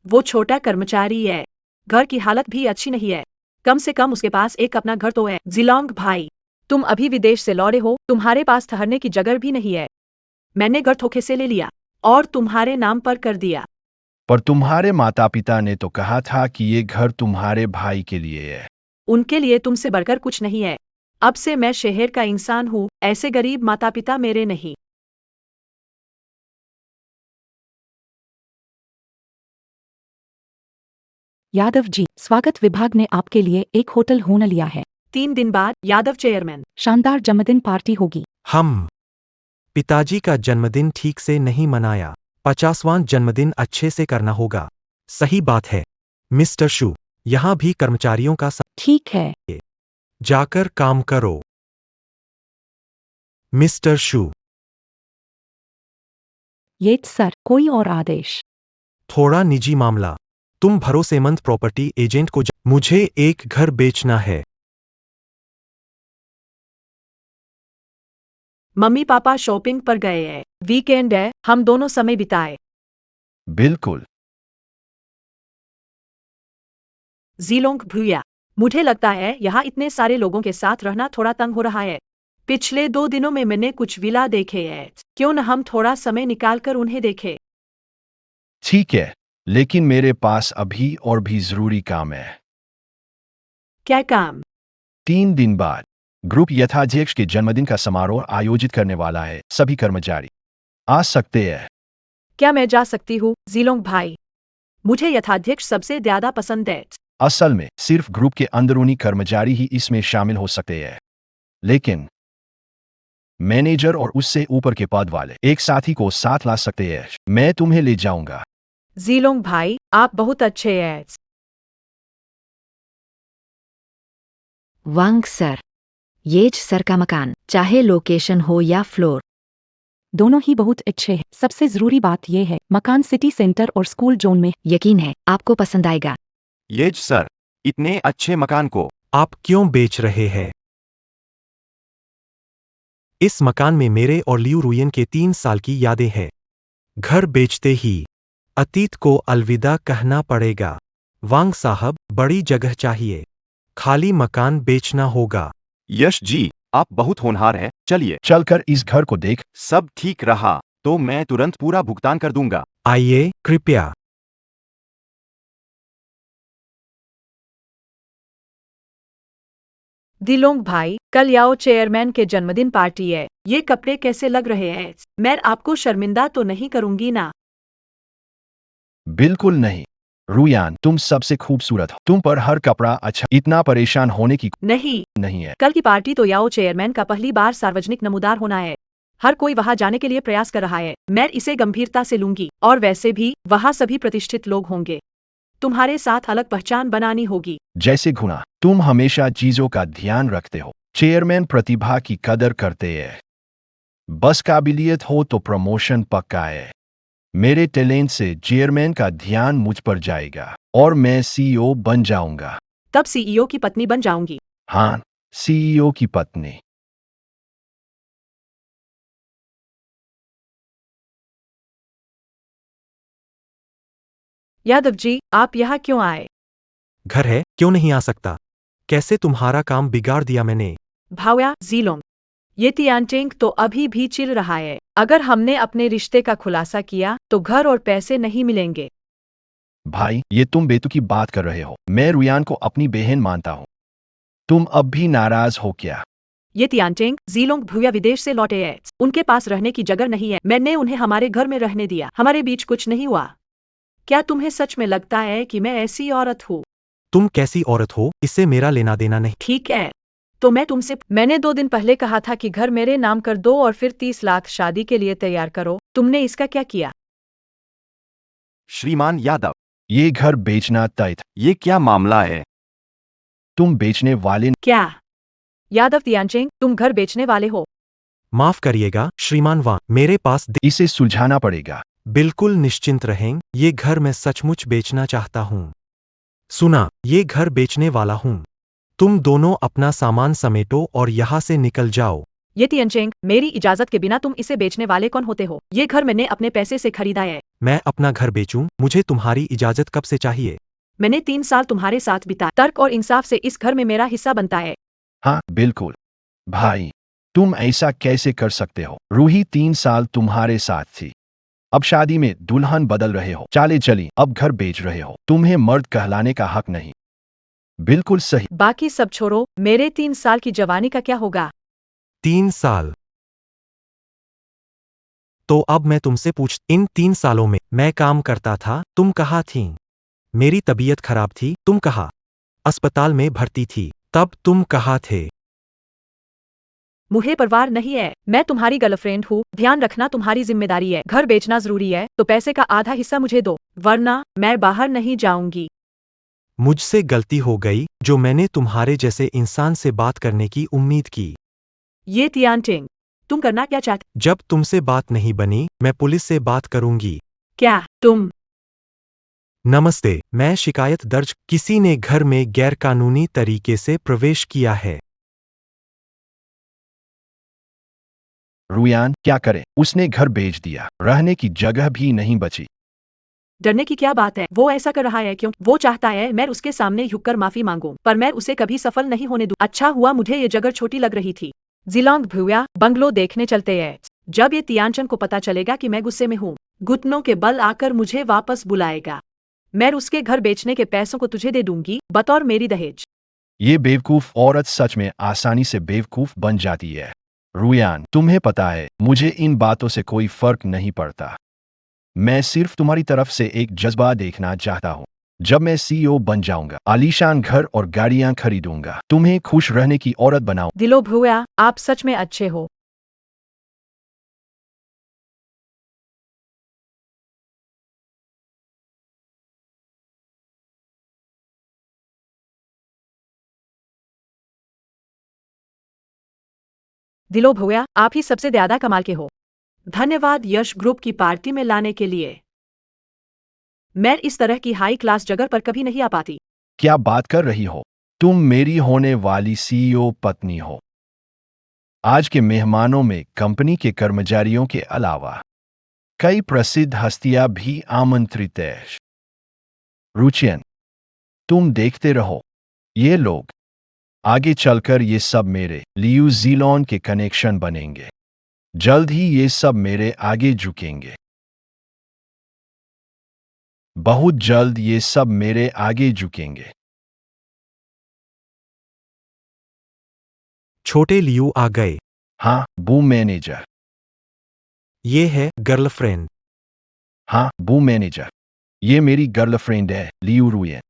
वो छोटा कर्मचारी है। घर की हालत भी अच्छी नहीं है। कम से कम उसके पास एक अपना घर तो है। जिलोंग भाई, तुम अभी विदेश से लौटे हो, तुम्हारे पास ठहरने की जगह भी नहीं है। मैंने घर धोखे से ले लिया और तुम्हारे नाम पर कर दिया। पर तुम्हारे माता पिता ने तो कहा था कि ये घर तुम्हारे भाई के लिए है। उनके लिए तुमसे बढ़कर कुछ नहीं है। अब से मैं शहर का इंसान हूँ, ऐसे गरीब माता पिता मेरे नहीं। यादव जी, स्वागत विभाग ने आपके लिए एक होटल ढूंढ लिया है। 3 दिन बाद यादव चेयरमैन। शानदार जन्मदिन पार्टी होगी। हम पिताजी का जन्मदिन ठीक से नहीं मनाया। 50वां जन्मदिन अच्छे से करना होगा। सही बात है मिस्टर शू, यहाँ भी कर्मचारियों का ठीक है। जाकर काम करो। मिस्टर शू, ये सर, कोई और आदेश? थोड़ा निजी मामला। तुम भरोसेमंद प्रॉपर्टी एजेंट को मुझे एक घर बेचना है। मम्मी पापा शॉपिंग पर गए हैं। वीकेंड है, हम दोनों समय बिताए। बिल्कुल। जीलोंग भूया, मुझे लगता है यहाँ इतने सारे लोगों के साथ रहना थोड़ा तंग हो रहा है। पिछले 2 दिनों में मैंने कुछ विला देखे हैं। क्यों न हम थोड़ा समय निकालकर उन्हें देखें? ठीक है, लेकिन मेरे पास अभी और भी जरूरी काम है। क्या काम? 3 दिन बाद ग्रुप यथाध्यक्ष के जन्मदिन का समारोह आयोजित करने वाला है। सभी कर्मचारी आ सकते हैं। क्या मैं जा सकती हूँ? जीलोंग भाई, मुझे यथाध्यक्ष सबसे ज्यादा पसंद है। असल में सिर्फ ग्रुप के अंदरूनी कर्मचारी ही इसमें शामिल हो सकते हैं, लेकिन मैनेजर और उससे ऊपर के पद वाले एक साथी को साथ ला सकते हैं। मैं तुम्हें ले जाऊंगा। जीलोंग भाई, आप बहुत अच्छे हैं। वांग सर, येज सर का मकान, चाहे लोकेशन हो या फ्लोर। दोनों ही बहुत अच्छे हैं। सबसे जरूरी बात यह है मकान सिटी सेंटर और स्कूल जोन में। यकीन है आपको पसंद आएगा। येज सर, इतने अच्छे मकान को आप क्यों बेच रहे हैं? इस मकान में मेरे और लियू रुयन के 3 साल की यादें हैं। घर बेचते ही अतीत को अलविदा कहना पड़ेगा। वांग साहब, बड़ी जगह चाहिए। खाली मकान बेचना होगा। यश जी, आप बहुत होनहार हैं। चलिए, चलकर इस घर को देख। सब ठीक रहा तो मैं तुरंत पूरा भुगतान कर दूंगा। आइए, कृपया। दिलोंग भाई, कल याओ चेयरमैन के जन्मदिन पार्टी है। ये कपड़े कैसे लग रहे हैं? मैं आपको शर्मिंदा तो नहीं करूंगी ना? बिल्कुल नहीं। रुयान, तुम सबसे खूबसूरत हो। तुम पर हर कपड़ा अच्छा। इतना परेशान होने की नहीं, नहीं है। कल की पार्टी तो याओ चेयरमैन का पहली बार सार्वजनिक नमूदार होना है। हर कोई वहां जाने के लिए प्रयास कर रहा है। मैं इसे गंभीरता से लूंगी और वैसे भी वहां सभी प्रतिष्ठित लोग होंगे। तुम्हारे साथ अलग पहचान बनानी होगी। जैसे गुना, तुम हमेशा चीजों का ध्यान रखते हो। चेयरमैन प्रतिभा की कदर करते हैं। बस काबिलियत हो तो प्रमोशन पक्का है। मेरे टैलेंट से चेयरमैन का ध्यान मुझ पर जाएगा और मैं सीईओ बन जाऊंगा। तब सीईओ की पत्नी बन जाऊंगी। हाँ, सीईओ की पत्नी। यादव जी, आप यहाँ क्यों आए? घर है, क्यों नहीं आ सकता? कैसे तुम्हारा काम बिगाड़ दिया मैंने? भाव्या जीलोंग, ये तियानचेंग तो अभी भी चिल रहा है। अगर हमने अपने रिश्ते का खुलासा किया तो घर और पैसे नहीं मिलेंगे। भाई, ये तुम बेतुकी बात कर रहे हो। मैं रुयान को अपनी बहन मानता हूँ। तुम अब भी नाराज हो क्या? ये तियानचेंग जीलोंग भुया विदेश से लौटे हैं। उनके पास रहने की जगह नहीं है। मैंने उन्हें हमारे घर में रहने दिया। हमारे बीच कुछ नहीं हुआ। क्या तुम्हें सच में लगता है कि मैं ऐसी औरत हूँ? तुम कैसी औरत हो, इससे मेरा लेना देना नहीं। ठीक है, तो मैंने 2 दिन पहले कहा था कि घर मेरे नाम कर दो और फिर 30 लाख शादी के लिए तैयार करो। तुमने इसका क्या किया? श्रीमान यादव, ये घर बेचना तय था। ये क्या मामला है? तुम बेचने वाले क्या? यादव तियानचेंग, तुम घर बेचने वाले हो? माफ करिएगा, श्रीमान वांग, मेरे पास इसे सुलझाना पड़ेगा। बिल्कुल निश्चिंत रहें, ये घर मैं सचमुच बेचना चाहता हूँ। सुना, ये घर बेचने वाला हूँ। तुम दोनों अपना सामान समेटो और यहाँ से निकल जाओ। ये तियानचेंग, मेरी इजाजत के बिना तुम इसे बेचने वाले कौन होते हो? ये घर मैंने अपने पैसे से खरीदा है। मैं अपना घर बेचूं, मुझे तुम्हारी इजाजत कब से चाहिए? मैंने 3 साल तुम्हारे साथ बिताए। तर्क और इंसाफ से इस घर में मेरा हिस्सा बनता है। हाँ, बिल्कुल। भाई, तुम ऐसा कैसे कर सकते हो? रूही 3 साल तुम्हारे साथ थी। अब शादी में दुल्हन बदल रहे हो। चाले चली, अब घर बेच रहे हो। तुम्हें मर्द कहलाने का हक नहीं। बिल्कुल सही। बाकी सब छोड़ो, मेरे 3 साल की जवानी का क्या होगा? 3 साल। तो अब मैं तुमसे इन 3 सालों में मैं काम करता था, तुम कहाँ थीं? मेरी तबीयत खराब थी, तुम कहाँ? अस्पताल में भर्ती थी, तब तुम कहाँ थे? मुझे परवाह नहीं है। मैं तुम्हारी गर्लफ्रेंड हूँ। ध्यान रखना तुम्हारी जिम्मेदारी है। घर बेचना जरूरी है तो पैसे का आधा हिस्सा मुझे दो, वरना मैं बाहर नहीं जाऊंगी। मुझसे गलती हो गई, जो मैंने तुम्हारे जैसे इंसान से बात करने की उम्मीद की। ये तियानचेंग, तुम करना क्या चाहते? जब तुमसे बात नहीं बनी, मैं पुलिस से बात करूंगी। क्या तुम? नमस्ते, मैं शिकायत दर्ज, किसी ने घर में गैरकानूनी तरीके से प्रवेश किया है। रुयान, क्या करे? उसने घर बेच दिया। रहने की जगह भी नहीं बची। डरने की क्या बात है? वो ऐसा कर रहा है क्यों? वो चाहता है मैं उसके सामने झुककर माफी मांगूं, पर मैं उसे कभी सफल नहीं होने दूं। अच्छा हुआ मुझे ये जगह छोटी लग रही थी। जिलोंग भुया, बंगलो देखने चलते हैं। जब ये तियानचन को पता चलेगा कि मैं गुस्से में हूँ, घुटनों के बल आकर मुझे वापस बुलाएगा। मैं उसके घर बेचने के पैसों को तुझे दे दूंगी, बतौर मेरी दहेज। ये बेवकूफ औरत सच में आसानी से बेवकूफ बन जाती है। रुयान, तुम्हें पता है, मुझे इन बातों से कोई फर्क नहीं पड़ता। मैं सिर्फ तुम्हारी तरफ से एक जज्बा देखना चाहता हूँ। जब मैं सीईओ बन जाऊंगा, आलीशान घर और गाड़ियां खरीदूंगा। तुम्हें खुश रहने की औरत बनाऊं। दिलो भुया, आप सच में अच्छे हो। दिलो भैया, आप ही सबसे ज्यादा कमाल के हो। धन्यवाद यश ग्रुप की पार्टी में लाने के लिए। मैं इस तरह की हाई क्लास जगह पर कभी नहीं आ पाती। क्या बात कर रही हो? तुम मेरी होने वाली सीईओ पत्नी हो। आज के मेहमानों में कंपनी के कर्मचारियों के अलावा कई प्रसिद्ध हस्तियां भी आमंत्रित हैं। रुचियन, तुम देखते रहो, ये लोग आगे चलकर ये सब मेरे लियू जीलॉन के कनेक्शन बनेंगे। जल्द ही ये सब मेरे आगे झुकेंगे। बहुत जल्द ये सब मेरे आगे झुकेंगे। छोटे लियू आ गए। हाँ, बू मैनेजर। ये है गर्लफ्रेंड। हाँ, बू मैनेजर। ये मेरी गर्लफ्रेंड है, लियू रुयन।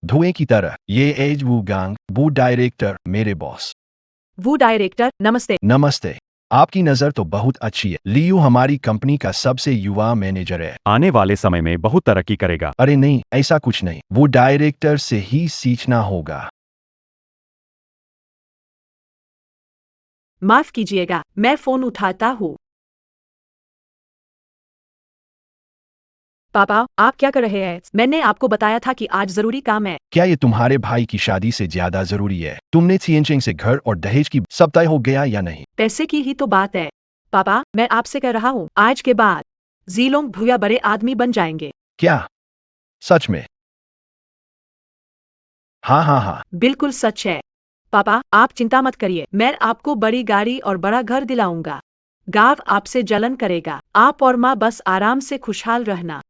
धुएं की तरह। ये एज वू गांग, बू डायरेक्टर, मेरे बॉस। वो डायरेक्टर, नमस्ते। नमस्ते। आपकी नज़र तो बहुत अच्छी है। लियू हमारी कंपनी का सबसे युवा मैनेजर है। आने वाले समय में बहुत तरक्की करेगा। अरे नहीं, ऐसा कुछ नहीं। वो डायरेक्टर से ही सीखना होगा। माफ कीजिएगा, मैं फोन उठाता हूँ। पापा, आप क्या कर रहे हैं? मैंने आपको बताया था कि आज जरूरी काम है। क्या ये तुम्हारे भाई की शादी से ज्यादा जरूरी है? तुमने चियनचिंग से घर और दहेज की सब तय हो गया या नहीं? पैसे की ही तो बात है। पापा, मैं आपसे कह रहा हूँ, आज के बाद जीलोंग भूया बड़े आदमी बन जाएंगे। क्या? सच में? हाँ हाँ हाँ। बिल्कुल सच है। पापा, आप चिंता मत करिए, मैं आपको बड़ी गाड़ी और बड़ा घर दिलाऊंगा। गांव आपसे जलन करेगा। आप और माँ बस आराम से खुशहाल रहना।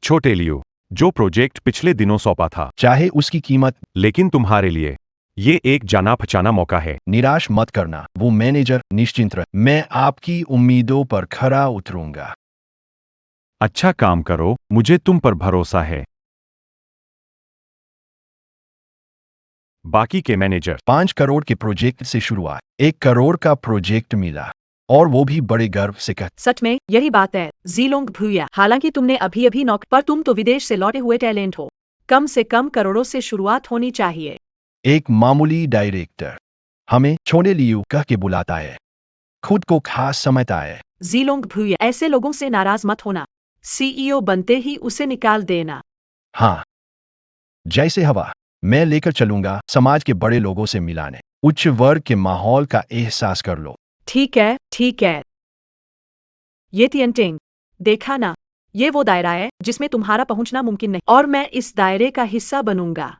छोटे लियो, जो प्रोजेक्ट पिछले दिनों सौंपा था, चाहे उसकी कीमत। लेकिन तुम्हारे लिए ये एक जाना पहचाना मौका है। निराश मत करना, वो मैनेजर। निश्चिंत रह, मैं आपकी उम्मीदों पर खरा उतरूंगा। अच्छा काम करो, मुझे तुम पर भरोसा है। बाकी के मैनेजर 5 करोड़ के प्रोजेक्ट से शुरुआत, 1 करोड़ का प्रोजेक्ट मिला, और वो भी बड़े गर्व से कह। सच में यही बात है जीलोंग भूया। हालांकि तुमने अभी अभी नौकरी पर, तुम तो विदेश से लौटे हुए टैलेंट हो। कम से कम करोड़ों से शुरुआत होनी चाहिए। एक मामूली डायरेक्टर हमें छोटे लियू कह के बुलाता है, खुद को खास समझता है। जीलोंग भूया, ऐसे लोगों से नाराज मत होना। सीईओ बनते ही उसे निकाल देना। हाँ, जैसे हवा मैं लेकर चलूंगा। समाज के बड़े लोगों से मिलाने, उच्च वर्ग के माहौल का एहसास कर लो। ठीक है, ठीक है। ये तियनटिंग, देखा ना, ये वो दायरा है जिसमें तुम्हारा पहुंचना मुमकिन नहीं, और मैं इस दायरे का हिस्सा बनूंगा।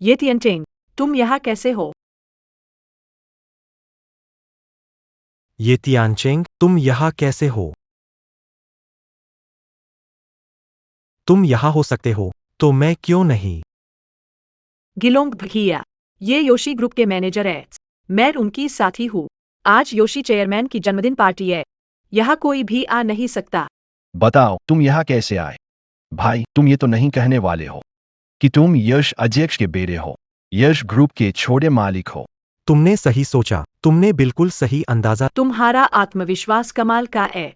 ये तियनटिंग, तुम यहाँ कैसे हो? ये तियानचेंग, तुम यहाँ कैसे हो? तुम यहाँ हो सकते हो, तो मैं क्यों नहीं? गिलोंग भैया, ये योशी ग्रुप के मैनेजर है। मैं उनकी साथी हूँ। आज योशी चेयरमैन की जन्मदिन पार्टी है। यहाँ कोई भी आ नहीं सकता। बताओ, तुम यहाँ कैसे आए? भाई, तुम ये तो नहीं कहने वाले हो कि तुम यश अध्यक्ष के बेटे हो, यश ग्रुप के छोटे मालिक हो? तुमने सही सोचा, तुमने बिल्कुल सही अंदाजा। तुम्हारा आत्मविश्वास कमाल का है।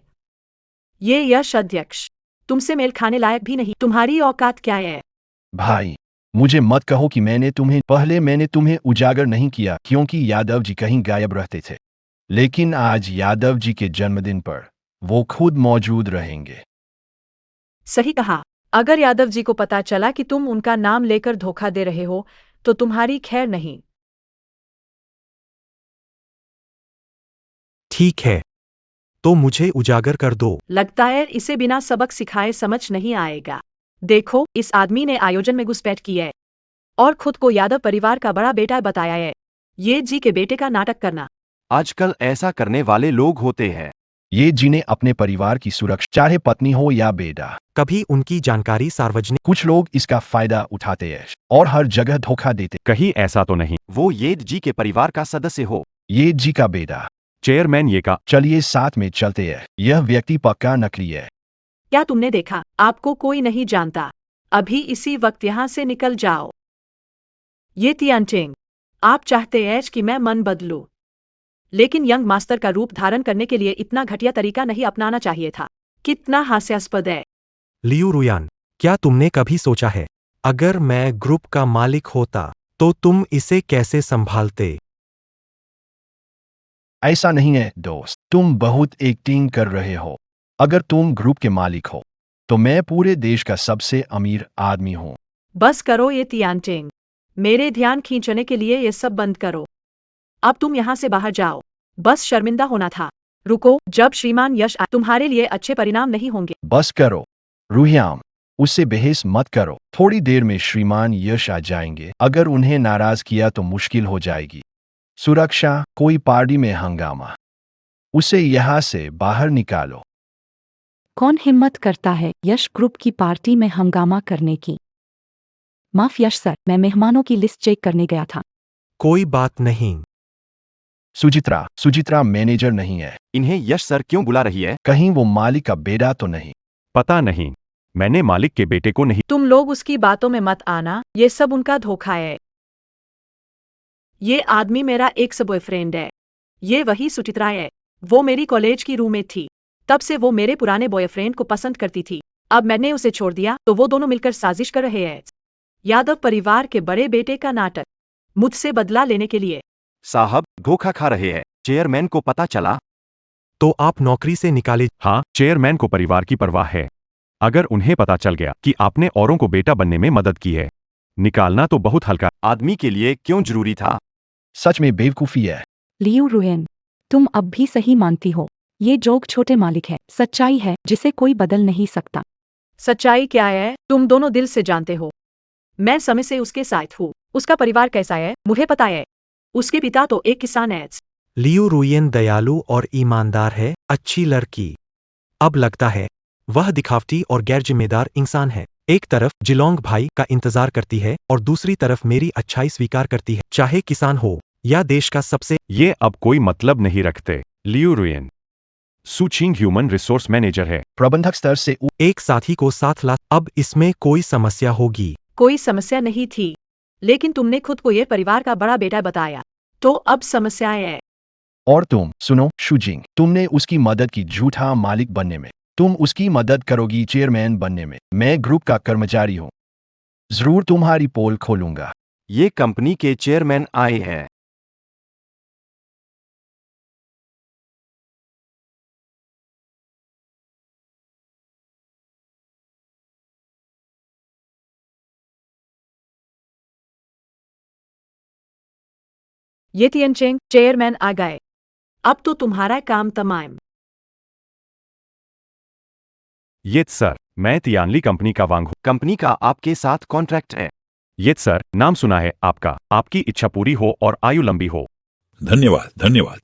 ये यश अध्यक्ष तुमसे मेल खाने लायक भी नहीं। तुम्हारी औकात क्या है? भाई, मुझे मत कहो कि मैंने तुम्हें उजागर नहीं किया क्योंकि यादव जी कहीं गायब रहते थे। लेकिन आज यादव जी के जन्मदिन पर वो खुद मौजूद रहेंगे। सही कहा। अगर यादव जी को पता चला कि तुम उनका नाम लेकर धोखा दे रहे हो, तो तुम्हारी खैर नहीं। ठीक है, तो मुझे उजागर कर दो। लगता है इसे बिना सबक सिखाए समझ नहीं आएगा। देखो, इस आदमी ने आयोजन में घुसपैठ की है और खुद को यादव परिवार का बड़ा बेटा बताया है। ये जी के बेटे का नाटक करना। आजकल ऐसा करने वाले लोग होते हैं। ये जिन्हें अपने परिवार की सुरक्षा, चाहे पत्नी हो या बेटा। कभी उनकी जानकारी सार्वजनिक। कुछ लोग इसका फायदा उठाते हैं और हर जगह धोखा देते। कहीं ऐसा तो नहीं? वो ये जी के परिवार का सदस्य हो। ये जी का बेटा। चेयरमैन ये का। चलिए साथ में चलते हैं। यह व्यक्ति पक्का नकली है। क्या तुमने देखा? आपको कोई नहीं जानता। अभी इसी वक्त यहाँ से निकल जाओ। ये तियानचेंग, आप चाहते हैं कि मैं मन बदलूं, लेकिन यंग मास्टर का रूप धारण करने के लिए इतना घटिया तरीका नहीं अपनाना चाहिए था। कितना हास्यास्पद है। लियू रुयान, क्या तुमने कभी सोचा है, अगर मैं ग्रुप का मालिक होता तो तुम इसे कैसे संभालते? ऐसा नहीं है दोस्त, तुम बहुत एक्टिंग कर रहे हो। अगर तुम ग्रुप के मालिक हो तो मैं पूरे देश का सबसे अमीर आदमी हूँ। बस करो ये तियानचेंग। मेरे ध्यान खींचने के लिए ये सब बंद करो। अब तुम यहाँ से बाहर जाओ। बस शर्मिंदा होना था। रुको, जब श्रीमान यश आए तुम्हारे लिए अच्छे परिणाम नहीं होंगे। बस करो रूहियाम, उससे बहस मत करो। थोड़ी देर में श्रीमान यश आ जाएंगे। अगर उन्हें नाराज किया तो मुश्किल हो जाएगी। सुरक्षा, कोई पार्टी में हंगामा, उसे यहाँ से बाहर निकालो। कौन हिम्मत करता है यश ग्रुप की पार्टी में हंगामा करने की? माफ यश सर, मैं मेहमानों की लिस्ट चेक करने गया था। कोई बात नहीं। सुचित्रा मैनेजर नहीं है। इन्हें यश सर क्यों बुला रही है? कहीं वो मालिक का बेटा तो नहीं? पता नहीं, मैंने मालिक के बेटे को नहीं। तुम लोग उसकी बातों में मत आना, ये सब उनका धोखा है। ये आदमी मेरा एक्स बॉयफ्रेंड है। ये वही सुचित्रा है। वो मेरी कॉलेज की रूममेट थी। तब से वो मेरे पुराने बॉयफ्रेंड को पसंद करती थी। अब मैंने उसे छोड़ दिया तो वो दोनों मिलकर साजिश कर रहे हैं। यादव परिवार के बड़े बेटे का नाटक, मुझसे बदला लेने के लिए। साहब, धोखा खा रहे हैं। चेयरमैन को पता चला तो आप नौकरी से निकाले। हाँ, चेयरमैन को परिवार की परवाह है। अगर उन्हें पता चल गया कि आपने औरों को बेटा बनने में मदद की है, निकालना तो बहुत हल्का। आदमी के लिए क्यों जरूरी था? सच में बेवकूफी है। लियू रुएन, तुम अब भी सही मानती हो। ये जोग छोटे मालिक है। सच्चाई है जिसे कोई बदल नहीं सकता। सच्चाई क्या है तुम दोनों दिल से जानते हो। मैं समय से उसके साथ हूँ। उसका परिवार कैसा है मुझे पता है। उसके पिता तो एक किसान है। लियू रुयन दयालु और ईमानदार है, अच्छी लड़की। अब लगता है वह दिखावटी और गैर जिम्मेदार इंसान है। एक तरफ जिलोंग भाई का इंतजार करती है और दूसरी तरफ मेरी अच्छाई स्वीकार करती है, चाहे किसान हो या देश का सबसे। ये अब कोई मतलब नहीं रखते। Liu Ruen Suching human resource manager है। प्रबंधक स्तर से एक साथी को साथ ला। अब इसमें कोई समस्या होगी? कोई समस्या नहीं थी, लेकिन तुमने खुद को ये परिवार का बड़ा बेटा बताया, तो अब समस्याएं है। और तुम सुनो शुजिंग, तुमने उसकी मदद की झूठा मालिक बनने में। तुम उसकी मदद करोगी चेयरमैन बनने में। मैं ग्रुप का कर्मचारी हूँ, जरूर तुम्हारी पोल खोलूंगा। ये कंपनी के चेयरमैन आए हैं। ये तियनचेंग चेयरमैन आ गए। अब तो तुम्हारा काम तमाम। ये सर, मैं तियानली कंपनी का वांग हूँ। कंपनी का आपके साथ कॉन्ट्रैक्ट है। ये सर, नाम सुना है आपका। आपकी इच्छा पूरी हो और आयु लंबी हो। धन्यवाद धन्यवाद।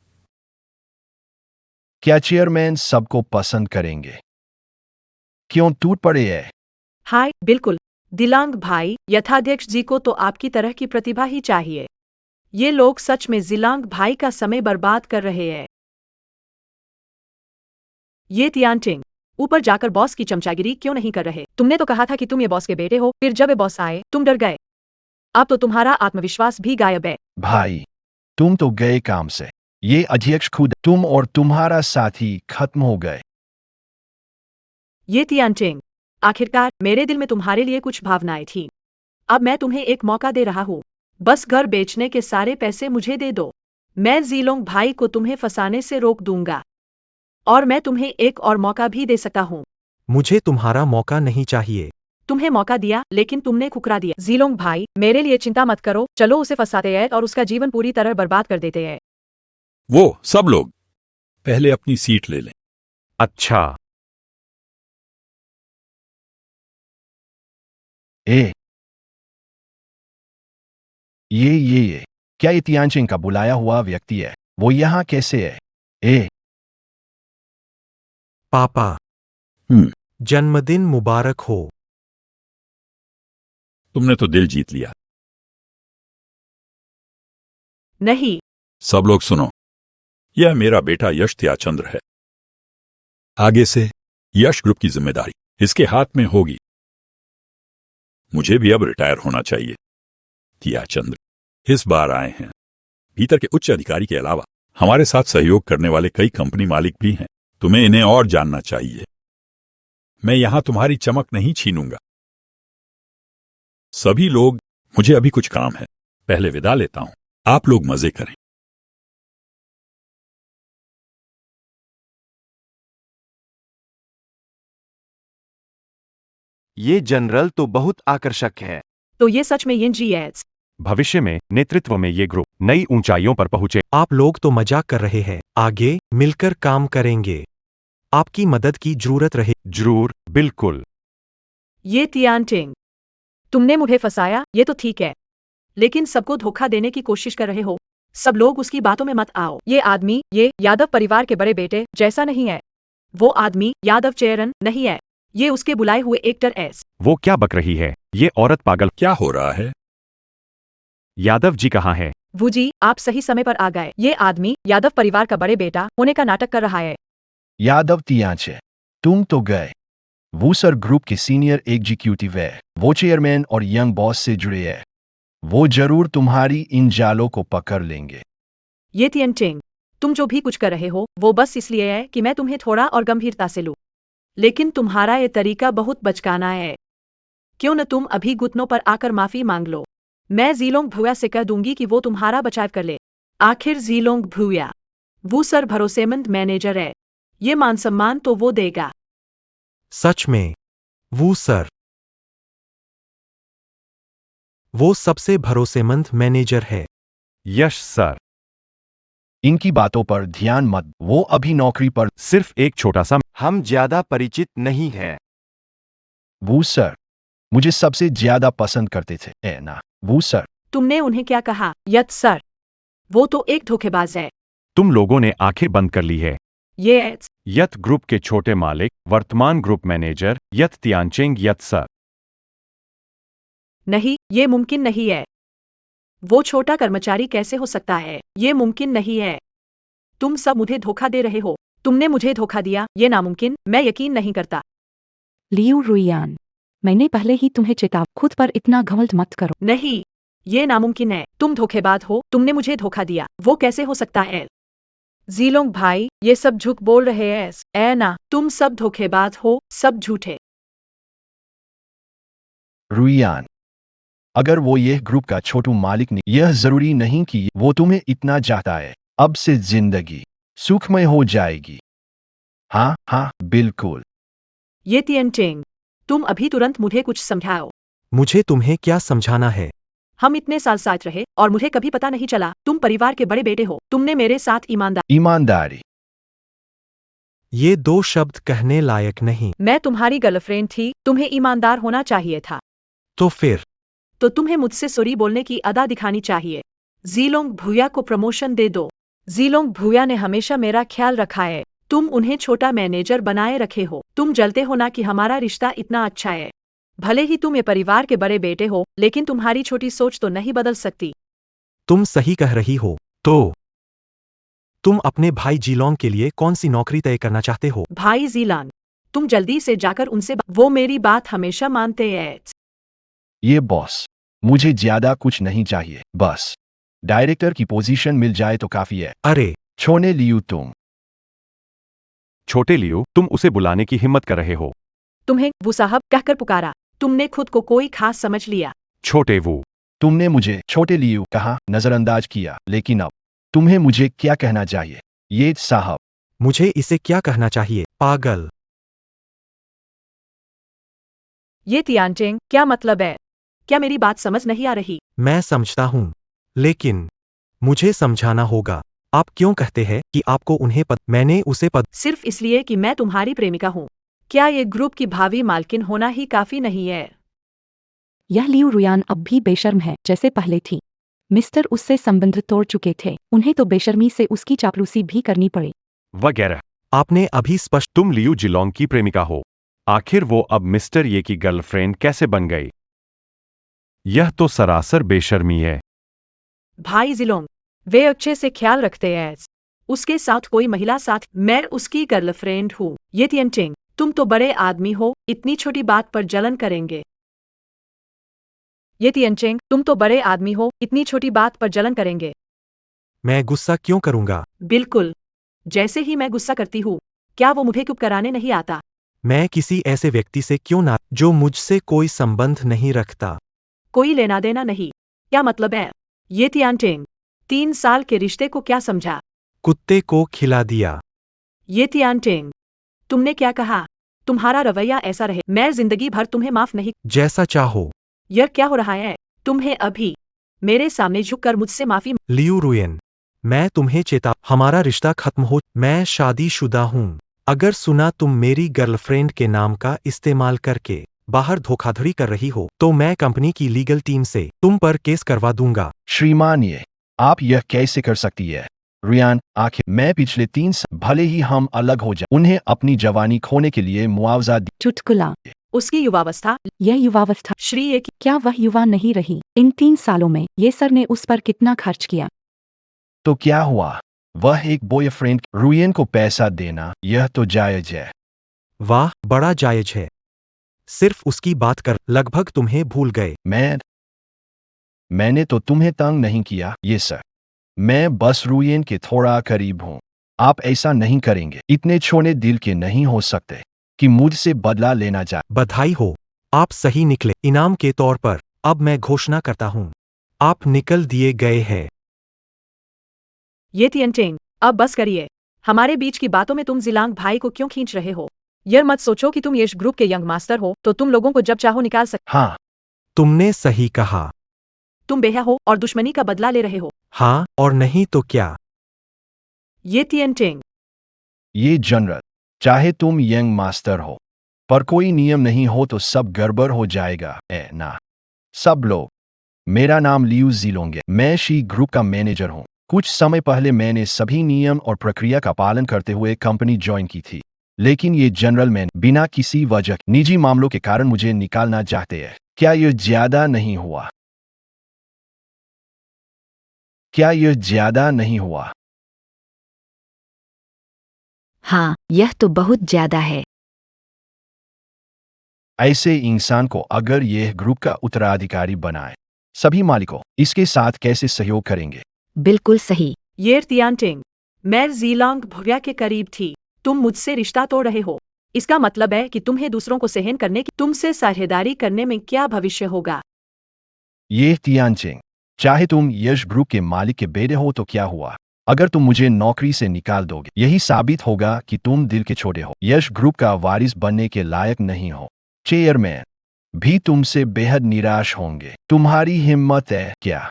क्या चेयरमैन सबको पसंद करेंगे? क्यों टूट पड़े है? हाय, बिल्कुल। दिलांग भाई, यथाध्यक्ष जी को तो आपकी तरह की प्रतिभा ही चाहिए। ये लोग सच में जिलांग भाई का समय बर्बाद कर रहे हैं। ये तियानचेंग, ऊपर जाकर बॉस की चमचागिरी क्यों नहीं कर रहे? तुमने तो कहा था कि तुम ये बॉस के बेटे हो, फिर जब ये बॉस आए तुम डर गए। अब तो तुम्हारा आत्मविश्वास भी गायब है। भाई, तुम तो गए काम से। ये अध्यक्ष खुद, तुम और तुम्हारा साथी खत्म हो गए। ये तियानचेंग, आखिरकार मेरे दिल में तुम्हारे लिए कुछ भावनाएं थी। अब मैं तुम्हें एक मौका दे रहा हूँ। बस घर बेचने के सारे पैसे मुझे दे दो। मैं जीलोंग भाई को तुम्हें फंसाने से रोक दूंगा। और मैं तुम्हें एक और मौका भी दे सकता हूँ। मुझे तुम्हारा मौका नहीं चाहिए। तुम्हें मौका दिया लेकिन तुमने ठुकरा दिया। जीलोंग भाई, मेरे लिए चिंता मत करो। चलो उसे फंसाते हैं और उसका जीवन पूरी तरह बर्बाद कर देते हैं। वो सब लोग पहले अपनी सीट ले लें। अच्छा, ए ये क्या ये तियानचेंग का बुलाया हुआ व्यक्ति है? वो यहाँ कैसे है? ए पापा, जन्मदिन मुबारक हो। तुमने तो दिल जीत लिया। नहीं। सब लोग सुनो, यह मेरा बेटा यश त्याचंद्र है। आगे से यश ग्रुप की जिम्मेदारी इसके हाथ में होगी। मुझे भी अब रिटायर होना चाहिए। त्याचंद्र इस बार आए हैं। भीतर के उच्च अधिकारी के अलावा हमारे साथ सहयोग करने वाले कई कंपनी मालिक भी हैं। तुम्हें इन्हें और जानना चाहिए। मैं यहां तुम्हारी चमक नहीं छीनूंगा। सभी लोग, मुझे अभी कुछ काम है, पहले विदा लेता हूं। आप लोग मजे करें। ये जनरल तो बहुत आकर्षक है। तो ये सच में इंजीनियर्स। भविष्य में नेतृत्व में ये ग्रुप नई ऊंचाइयों पर पहुंचे। आप लोग तो मजाक कर रहे हैं, आगे मिलकर काम करेंगे। आपकी मदद की जरूरत रहे। जरूर, बिल्कुल। ये तियानचिंग, तुमने मुझे फंसाया, ये तो ठीक है, लेकिन सबको धोखा देने की कोशिश कर रहे हो। सब लोग उसकी बातों में मत आओ। ये आदमी, ये यादव परिवार के बड़े बेटे जैसा नहीं है। वो आदमी यादव चेरन नहीं है। ये उसके बुलाए हुए एक्टर एस। वो क्या बक रही है? ये औरत पागल। क्या हो रहा है? यादव जी कहाँ है? वो जी, आप सही समय पर आ गए। ये आदमी यादव परिवार का बड़े बेटा होने का नाटक कर रहा है। यादव तियांचे, तुम तो गए। वो सर ग्रुप के सीनियर एग्जीक्यूटिव है। वो चेयरमैन और यंग बॉस से जुड़े हैं। वो जरूर तुम्हारी इन जालों को पकड़ लेंगे। ये तियानचिंग, तुम जो भी कुछ कर रहे हो वो बस इसलिए है कि मैं तुम्हें थोड़ा और गंभीरता से लूं। लेकिन तुम्हारा ये तरीका बहुत बचकाना है। क्यों न तुम अभी घुटनों पर आकर माफी मांग लो। मैं जीलोंग भूया से कह दूंगी कि वो तुम्हारा बचाव कर ले। आखिर जीलोंग भूया, वो सर भरोसेमंद मैनेजर है। ये मान सम्मान तो वो देगा। सच में, वो सर, वो सबसे भरोसेमंद मैनेजर है। यश सर, इनकी बातों पर ध्यान मत। वो अभी नौकरी पर। सिर्फ एक छोटा सा। हम ज्यादा परिचित नहीं हैं। वो सर मुझे सबसे ज्यादा पसंद करते थे, है ना? वो सर। तुमने उन्हें क्या कहा? यत सर, वो तो एक धोखेबाज है। तुम लोगों ने आंखें बंद कर ली है। ये एड्स, यत ग्रुप के छोटे मालिक, वर्तमान ग्रुप मैनेजर यत तियांचेंग यत सर। नहीं, ये मुमकिन नहीं है। वो छोटा कर्मचारी कैसे हो सकता है? ये मुमकिन नहीं है। तुम सब मुझे धोखा दे रहे हो। तुमने मुझे धोखा दिया, ये नामुमकिन, मैं यकीन नहीं करता। लियू रुइयान, मैंने पहले ही तुम्हें चेताव, खुद पर इतना घमंड मत करो। नहीं, ये नामुमकिन है। तुम धोखेबाज हो, तुमने मुझे धोखा दिया। वो कैसे हो सकता है? जीलोंग भाई, ये सब झूठ बोल रहे हैं। ऐ ना, तुम सब धोखेबाज हो, सब झूठे। रुइयान, अगर वो ये ग्रुप का छोटू मालिक नहीं, यह जरूरी नहीं कि वो तुम्हें इतना चाहता है। अब से जिंदगी सुखमय हो जाएगी। हाँ हाँ, बिल्कुल। ये तियानचिंग, तुम अभी तुरंत मुझे कुछ समझाओ। मुझे तुम्हें क्या समझाना है? हम इतने साल साथ रहे और मुझे कभी पता नहीं चला तुम परिवार के बड़े बेटे हो। तुमने मेरे साथ ईमानदारी। ये दो शब्द कहने लायक नहीं। मैं तुम्हारी गर्लफ्रेंड थी, तुम्हें ईमानदार होना चाहिए था। तो फिर तो तुम्हें मुझसे सॉरी बोलने की अदा दिखानी चाहिए। जीलोंग भूया को प्रमोशन दे दो। जीलोंग भूया ने हमेशा मेरा ख्याल रखा है। तुम उन्हें छोटा मैनेजर बनाए रखे हो। तुम जलते हो ना कि हमारा रिश्ता इतना अच्छा है। भले ही तुम ये परिवार के बड़े बेटे हो, लेकिन तुम्हारी छोटी सोच तो नहीं बदल सकती। तुम सही कह रही हो। तो तुम अपने भाई जीलोंग के लिए कौन सी नौकरी तय करना चाहते हो? भाई जीलान, तुम जल्दी से जाकर उनसे वो मेरी बात हमेशा मानते हैं। ये बॉस, मुझे ज्यादा कुछ नहीं चाहिए, बस डायरेक्टर की पोजीशन मिल जाए तो काफी है। अरे छोने लियू तुम। छोटे लियो, तुम उसे बुलाने की हिम्मत कर रहे हो। तुम्हें वो साहब कहकर पुकारा। तुमने खुद को कोई खास समझ लिया। छोटे वो, तुमने मुझे छोटे लियू कहा, नजरअंदाज किया, लेकिन अब तुम्हें मुझे क्या कहना चाहिए? ये साहब। मुझे इसे क्या कहना चाहिए? पागल। ये तियानचिंग, क्या मतलब है? क्या मेरी बात समझ नहीं आ रही? मैं समझता हूँ, लेकिन मुझे समझाना होगा। आप क्यों कहते हैं कि आपको उन्हें मैंने उसे सिर्फ इसलिए कि मैं तुम्हारी प्रेमिका हूँ। क्या ये ग्रुप की भावी मालकिन होना ही काफी नहीं है? यह लियू रुयान अब भी बेशर्म है जैसे पहले थी। मिस्टर उससे संबंध तोड़ चुके थे, उन्हें तो बेशर्मी से उसकी चापलूसी भी करनी पड़ी। वगैरह। आपने अभी स्पष्ट। तुम लियू जिलोंग की प्रेमिका हो। आखिर वो अब मिस्टर ये की गर्लफ्रेंड कैसे बन गई? यह तो सरासर बेशर्मी है। भाई जिलोंग, वे अच्छे से ख्याल रखते हैं। उसके साथ कोई महिला साथ, मैं उसकी गर्लफ्रेंड हूँ। ये तियानचिंग, तुम तो बड़े आदमी हो, इतनी छोटी बात पर जलन करेंगे। ये तियानचिंग, तुम तो बड़े आदमी हो, इतनी छोटी बात पर जलन करेंगे। मैं गुस्सा क्यों करूंगा? बिल्कुल, जैसे ही मैं गुस्सा करती हूँ। क्या वो मुझे चुप कराने नहीं आता? मैं किसी ऐसे व्यक्ति से क्यों ना, जो मुझसे कोई संबंध नहीं रखता। कोई लेना देना नहीं। क्या मतलब है? ये तियानटिंग 3 साल के रिश्ते को क्या समझा? कुत्ते को खिला दिया। ये तियानटिंग तुमने क्या कहा? तुम्हारा रवैया ऐसा रहे, मैं जिंदगी भर तुम्हें माफ नहीं। जैसा चाहो। यह क्या हो रहा है? तुम्हें अभी मेरे सामने झुककर मुझसे माफी। लियू रुयन, मैं तुम्हें हमारा रिश्ता खत्म हो, मैं शादीशुदा हूँ। अगर सुना तुम मेरी गर्लफ्रेंड के नाम का इस्तेमाल करके बाहर धोखाधड़ी कर रही हो, तो मैं कंपनी की लीगल टीम से तुम पर केस करवा दूंगा। श्रीमान ये आप यह कैसे कर सकती है? रियान, आखिर मैं पिछले 3 साल भले ही हम अलग हो जाए, उन्हें अपनी जवानी खोने के लिए मुआवजा चुटकुला। उसकी युवावस्था। यह युवावस्था। श्री ये क्या वह युवा नहीं रही? इन 3 सालों में ये सर ने उस पर कितना खर्च किया? तो क्या हुआ? वह एक बॉयफ्रेंड। रुयन को पैसा देना यह तो जायज है। वाह, बड़ा जायज है। सिर्फ उसकी बात कर लगभग तुम्हें भूल गए। मैंने तो तुम्हें तंग नहीं किया ये सर। मैं बस रुयन के थोड़ा करीब हूँ। आप ऐसा नहीं करेंगे। इतने छोटे दिल के नहीं हो सकते कि मुझसे बदला लेना चाहे। बधाई हो, आप सही निकले। इनाम के तौर पर अब मैं घोषणा करता हूँ, आप निकल दिए गए हैं। ये तियानटिंग अब बस करिए। हमारे बीच की बातों में तुम जिलांग भाई को क्यों खींच रहे हो? यह मत सोचो कि तुम यश ग्रुप के यंग मास्टर हो तो तुम लोगों को जब चाहो निकाल सकते। हाँ, तुमने सही कहा। तुम बेहा हो और दुश्मनी का बदला ले रहे हो। हाँ, और नहीं तो क्या। ये तियानटिंग ये जनरल, चाहे तुम यंग मास्टर हो, पर कोई नियम नहीं हो तो सब गड़बड़ हो जाएगा। ना सब लोग, मेरा नाम लियू जिलोंग है। मैं शी ग्रुप का मैनेजर हूँ। कुछ समय पहले मैंने सभी नियम और प्रक्रिया का पालन करते हुए कंपनी ज्वाइन की थी, लेकिन ये जनरल मैन बिना किसी वजह निजी मामलों के कारण मुझे निकालना चाहते हैं। क्या यह ज्यादा नहीं हुआ? क्या यह ज्यादा नहीं हुआ? हाँ, यह तो बहुत ज्यादा है। ऐसे इंसान को अगर यह ग्रुप का उत्तराधिकारी बनाए, सभी मालिकों इसके साथ कैसे सहयोग करेंगे? बिल्कुल सही। ये तियानटिंग मैं जिलांग भुया के करीब थी। तुम मुझसे रिश्ता तोड़ रहे हो। इसका मतलब है कि तुम्हें दूसरों को सहन करने की, तुमसे साझेदारी करने में क्या भविष्य होगा? ये तियानचिंग, चाहे तुम यश ग्रुप के मालिक के बेटे हो तो क्या हुआ? अगर तुम मुझे नौकरी से निकाल दोगे, यही साबित होगा कि तुम दिल के छोटे हो, यश ग्रुप का वारिस बनने के लायक नहीं हो। चेयरमैन भी तुमसे बेहद निराश होंगे। तुम्हारी हिम्मत है क्या?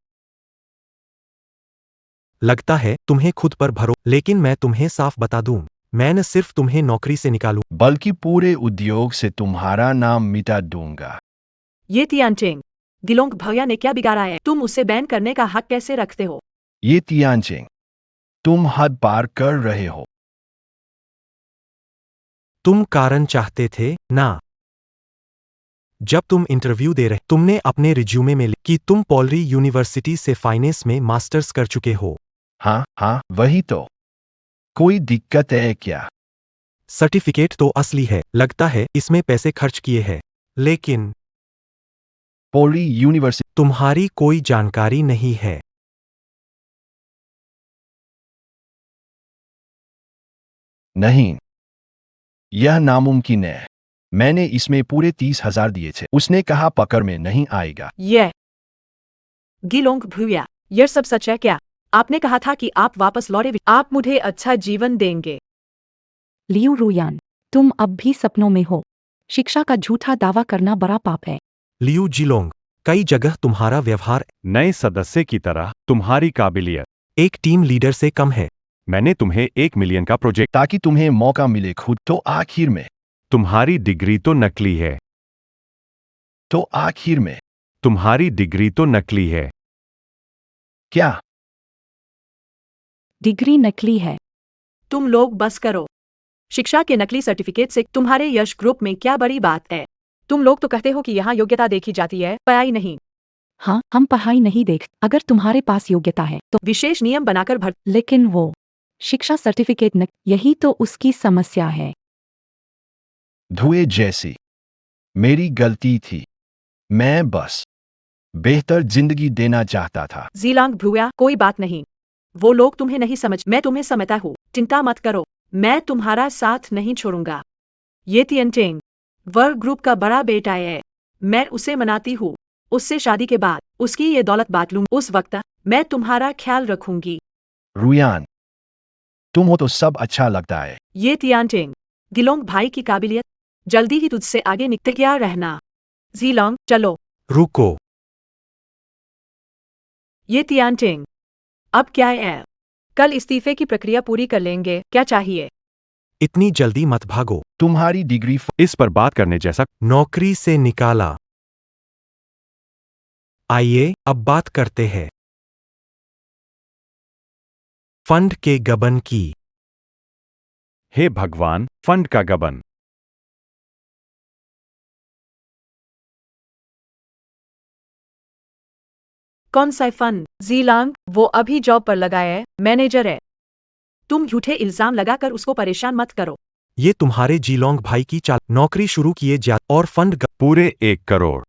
लगता है तुम्हें खुद पर भरोसा, लेकिन मैं तुम्हें साफ बता दूं, मैं न सिर्फ तुम्हें नौकरी से निकालूं, बल्कि पूरे उद्योग से तुम्हारा नाम मिटा दूंगा। ये तियानटिंग गिलोंग भैया ने क्या बिगाड़ा है? तुम उसे बैन करने का हक कैसे रखते हो? ये तियानचिंग, तुम हद पार कर रहे हो। तुम कारण चाहते थे ना? जब तुम इंटरव्यू दे रहे, तुमने अपने रिज्यूमे में कि तुम पॉलरी यूनिवर्सिटी से फाइनेंस में मास्टर्स कर चुके हो। हाँ, वही तो। कोई दिक्कत है क्या? सर्टिफिकेट तो असली है, लगता है इसमें पैसे खर्च किए हैं, लेकिन पॉलरी यूनिवर्सिटी तुम्हारी कोई जानकारी नहीं है। नहीं, यह नामुमकिन है। मैंने इसमें पूरे 30,000 दिए थे। उसने कहा पकड़ में नहीं आएगा। ये गिलोंग भैया, यह सब सच है क्या? आपने कहा था कि आप वापस लौटे, आप मुझे अच्छा जीवन देंगे। लियू रुयान, तुम अब भी सपनों में हो। शिक्षा का झूठा दावा करना बड़ा पाप है। लियू जिलोंग, कई जगह तुम्हारा व्यवहार नए सदस्य की तरह तुम्हारी काबिलियत एक टीम लीडर से कम है। मैंने तुम्हें 1 मिलियन का प्रोजेक्ट, ताकि तुम्हें मौका मिले खुद। तो आखिर में तुम्हारी डिग्री तो नकली है। तुम्हारी डिग्री तो नकली है। क्या? डिग्री नकली है। तुम लोग बस करो। शिक्षा के नकली सर्टिफिकेट से तुम्हारे यश ग्रुप में क्या बड़ी बात है? तुम लोग तो कहते हो कि यहाँ योग्यता देखी जाती है, पढ़ाई नहीं। हाँ, हम पढ़ाई नहीं देख। अगर तुम्हारे पास योग्यता है तो विशेष नियम बनाकर भर। लेकिन वो शिक्षा सर्टिफिकेट न, यही तो उसकी समस्या है। धुएं जैसी मेरी गलती थी। मैं बस बेहतर जिंदगी देना चाहता था। जिलांग भुया, कोई बात नहीं। वो लोग तुम्हें नहीं समझ, मैं तुम्हें समझता हूँ। चिंता मत करो, मैं तुम्हारा साथ नहीं छोड़ूंगा। ये तियानटिंग वर्ग ग्रुप का बड़ा बेटा है। मैं उसे मनाती हूँ। उससे शादी के बाद उसकी ये दौलत बांट लूं। उस वक्त मैं तुम्हारा ख्याल रखूंगी। रुयान, तुम हो तो सब अच्छा लगता है। ये तियानचिंग, गिलोंग भाई की काबिलियत। जल्दी ही तुझसे आगे निकल क्या रहना। जीलोंग, चलो। रुको। ये तियानचिंग, अब क्या है? कल इस्तीफे की प्रक्रिया पूरी कर लेंगे। क्या चाहिए? इतनी जल्दी मत भागो। तुम्हारी डिग्री इस पर बात करने जैसा नौकरी से निकाला। आइए अब बात करते हैं फंड के गबन की। हे भगवान, फंड का गबन। कौन सा फंड? जीलांग, वो अभी जॉब पर लगा है, मैनेजर है। तुम झूठे इल्जाम लगाकर उसको परेशान मत करो। ये तुम्हारे जीलोंग भाई की चाल। नौकरी शुरू किए जा और फंड पूरे 1 करोड़।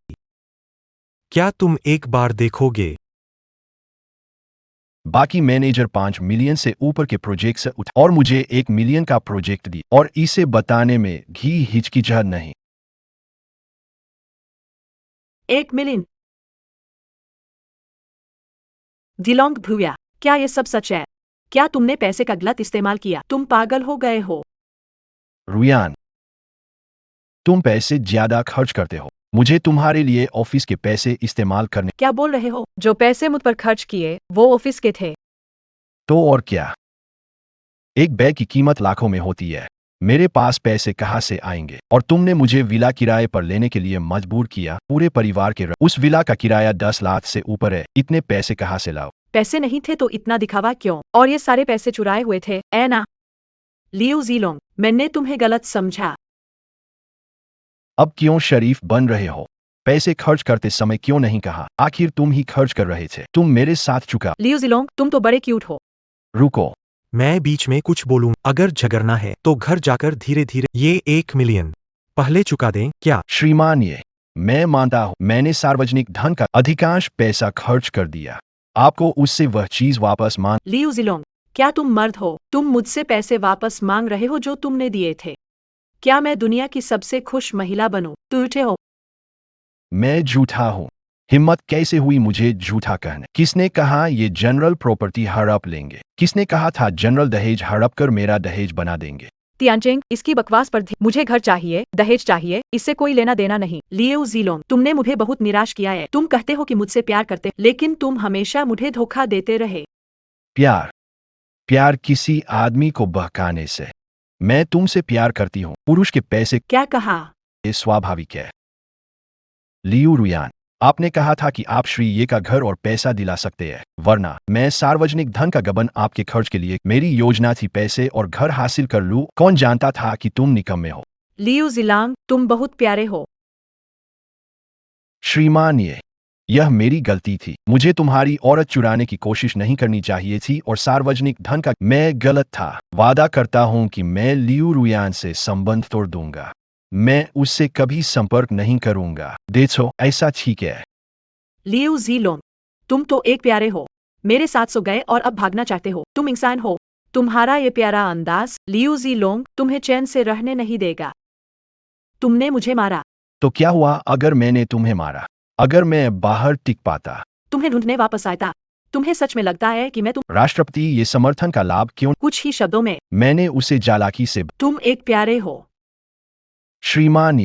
क्या तुम एक बार देखोगे? बाकी मैनेजर 5 मिलियन से ऊपर के प्रोजेक्ट से उठा और मुझे 1 मिलियन का प्रोजेक्ट दी और इसे बताने में घी हिचकिचाहट नहीं। 1 मिलियन? जिलोंग भूया, क्या ये सब सच है? क्या तुमने पैसे का गलत इस्तेमाल किया? तुम पागल हो गए हो। रुयान, तुम पैसे ज्यादा खर्च करते हो। मुझे तुम्हारे लिए ऑफिस के पैसे इस्तेमाल करने। क्या बोल रहे हो? जो पैसे मुझ पर खर्च किए वो ऑफिस के थे। तो और क्या? एक बैग की कीमत लाखों में होती है। मेरे पास पैसे कहाँ से आएंगे? और तुमने मुझे विला किराए पर लेने के लिए मजबूर किया। पूरे परिवार के उस विला का किराया 10 लाख से ऊपर है। इतने पैसे कहाँ से लाओ? पैसे नहीं थे तो इतना दिखावा क्यों? और ये सारे पैसे चुराए हुए थे, ऐ ना? लियो जीलोंग, मैंने तुम्हें गलत समझा। अब क्यों शरीफ बन रहे हो? पैसे खर्च करते समय क्यों नहीं कहा? आखिर तुम ही खर्च कर रहे थे। तुम मेरे साथ चुका। लियो जीलोंग, तुम तो बड़े क्यूट हो। रुको। मैं बीच में कुछ बोलूं? अगर झगड़ना है तो घर जाकर धीरे धीरे। ये 1 मिलियन पहले चुका दें क्या? श्रीमान, ये मैं मानता हूँ मैंने सार्वजनिक धन का अधिकांश पैसा खर्च कर दिया। आपको उससे वह चीज वापस मांग। लियो जीलोंग, क्या तुम मर्द हो? तुम मुझसे पैसे वापस मांग रहे हो जो तुमने दिए थे। क्या मैं दुनिया की सबसे खुश महिला बनूं? झूठे हो। मैं झूठा हूँ? हिम्मत कैसे हुई मुझे झूठा कहने? किसने कहा ये जनरल प्रॉपर्टी हड़प लेंगे? किसने कहा था जनरल दहेज हड़प कर मेरा दहेज बना देंगे? तियानचेंग, इसकी बकवास पर मुझे घर चाहिए, दहेज चाहिए, इससे कोई लेना देना नहीं। लियो जीलोंग, तुमने मुझे बहुत निराश किया है। तुम कहते हो कि मुझसे प्यार करते, लेकिन तुम हमेशा मुझे धोखा देते रहे। प्यार? प्यार किसी आदमी को बहकाने से। मैं तुमसे प्यार करती हूँ। पुरुष के पैसे क्या कहा? ये स्वाभाविक है। लियू रुयान, आपने कहा था कि आप श्री ये का घर और पैसा दिला सकते हैं, वरना मैं सार्वजनिक धन का गबन आपके खर्च के लिए। मेरी योजना थी पैसे और घर हासिल कर लूं। कौन जानता था कि तुम निकम्मे हो? लियो जिलांग, तुम बहुत प्यारे हो। श्रीमान, यह मेरी गलती थी। मुझे तुम्हारी औरत चुराने की कोशिश नहीं करनी चाहिए थी और सार्वजनिक धन का मैं गलत था। वादा करता हूं कि मैं लियू रुयान से संबंध तोड़ दूंगा। मैं उससे कभी संपर्क नहीं करूंगा। देखो, ऐसा ठीक है? लियो जीलोंग, तुम तो एक प्यारे हो। मेरे साथ सो गए और अब भागना चाहते हो। तुम इंसान हो। तुम्हारा ये प्यारा अंदाज लियो जीलोंग तुम्हें चैन से रहने नहीं देगा। तुमने मुझे मारा। तो क्या हुआ अगर मैंने तुम्हें मारा? अगर मैं बाहर टिक पाता? तुम्हें ढूंढने वापस आता। तुम्हें सच में लगता है कि मैं राष्ट्रपति ये समर्थन का लाभ क्यों? कुछ ही शब्दों में, मैंने उसे चालाकी से। तुम एक प्यारे हो। श्रीमान,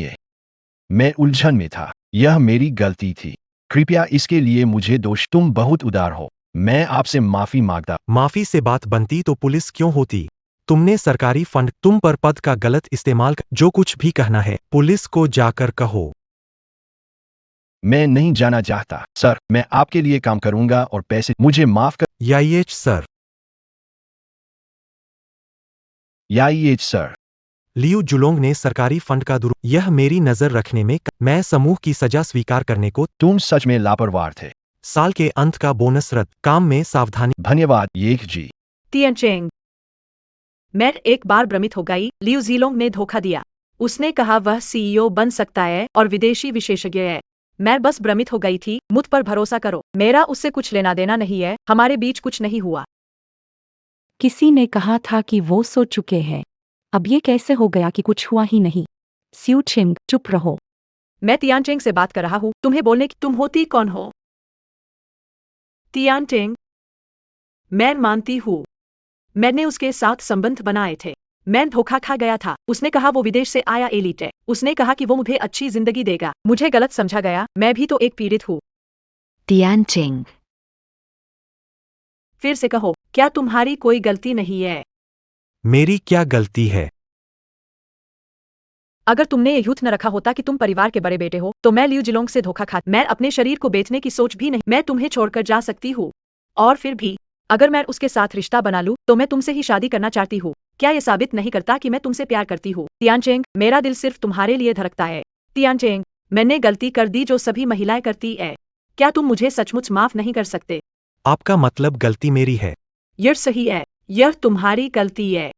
मैं उलझन में था। यह मेरी गलती थी। कृपया इसके लिए मुझे दोष। तुम बहुत उदार हो। मैं आपसे माफी मांगता। माफी से बात बनती तो पुलिस क्यों होती? तुमने सरकारी फंड, तुम पर पद का गलत इस्तेमाल। जो कुछ भी कहना है पुलिस को जाकर कहो। मैं नहीं जाना चाहता सर। मैं आपके लिए काम करूंगा और पैसे मुझे माफ कर। याइएच सर। याइएच सर। लियू जुलोंग ने सरकारी फंड का यह मेरी नजर रखने में मैं समूह की सजा स्वीकार करने को। तुम सच में लापरवाह थे। साल के अंत का बोनस रद्द। काम में सावधानी। धन्यवाद येक जी। तियनचेंग, मैं एक बार भ्रमित हो गई। लियू जीलोंग ने धोखा दिया। उसने कहा वह सीईओ बन सकता है और विदेशी विशेषज्ञ है। मैं बस भ्रमित हो गई थी। मुझ पर भरोसा करो। मेरा उससे कुछ लेना देना नहीं है। हमारे बीच कुछ नहीं हुआ। किसी ने कहा था कि वो सो चुके हैं। अब ये कैसे हो गया कि कुछ हुआ ही नहीं? स्यू छिंग, चुप रहो। मैं तियानचेंग से बात कर रहा हूँ, तुम्हें बोलने की तुम होती कौन हो? तियानचेंग, मैं मानती हूँ, मैंने उसके साथ संबंध बनाए थे। मैं धोखा खा गया था। उसने कहा वो विदेश से आया एलिट है। उसने कहा कि वो मुझे अच्छी जिंदगी देगा। मुझे गलत समझा गया। मैं भी तो एक पीड़ित हूँ। Tianjing. फिर से कहो, क्या तुम्हारी कोई गलती नहीं है? मेरी क्या गलती है? अगर तुमने ये यूथ न रखा होता कि तुम परिवार के बड़े बेटे हो, तो मैं लियू जिलोंग से धोखा खा। मैं अपने शरीर को बेचने की सोच भी नहीं। मैं तुम्हें छोड़कर जा सकती हूँ। और फिर भी अगर मैं उसके साथ रिश्ता बना लूं, तो मैं तुमसे ही शादी करना चाहती हूँ। क्या ये साबित नहीं करता कि मैं तुमसे प्यार करती हूँ? तियानचेंग, मेरा दिल सिर्फ तुम्हारे लिए धड़कता है। तियानचेंग, मैंने गलती कर दी जो सभी महिलाएं करती है। क्या तुम मुझे सचमुच माफ नहीं कर सकते? आपका मतलब गलती मेरी है? यह सही है। यह तुम्हारी गलती है।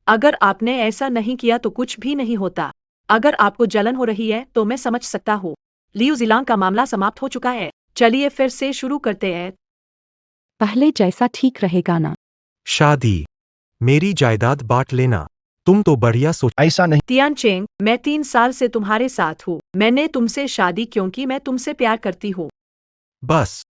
अगर आपने ऐसा नहीं किया तो कुछ भी नहीं होता। अगर आपको जलन हो रही है तो मैं समझ सकता हूँ। लियू जिलांग का मामला समाप्त हो चुका है। चलिए फिर से शुरू करते हैं। पहले जैसा ठीक रहेगा ना? शादी। मेरी जायदाद बांट लेना। तुम तो बढ़िया सोच। ऐसा नहीं। तियानचेंग, मैं 3 साल से तुम्हारे साथ हूँ। मैंने तुमसे शादी क्योंकि मैं तुमसे प्यार करती हूँ। बस।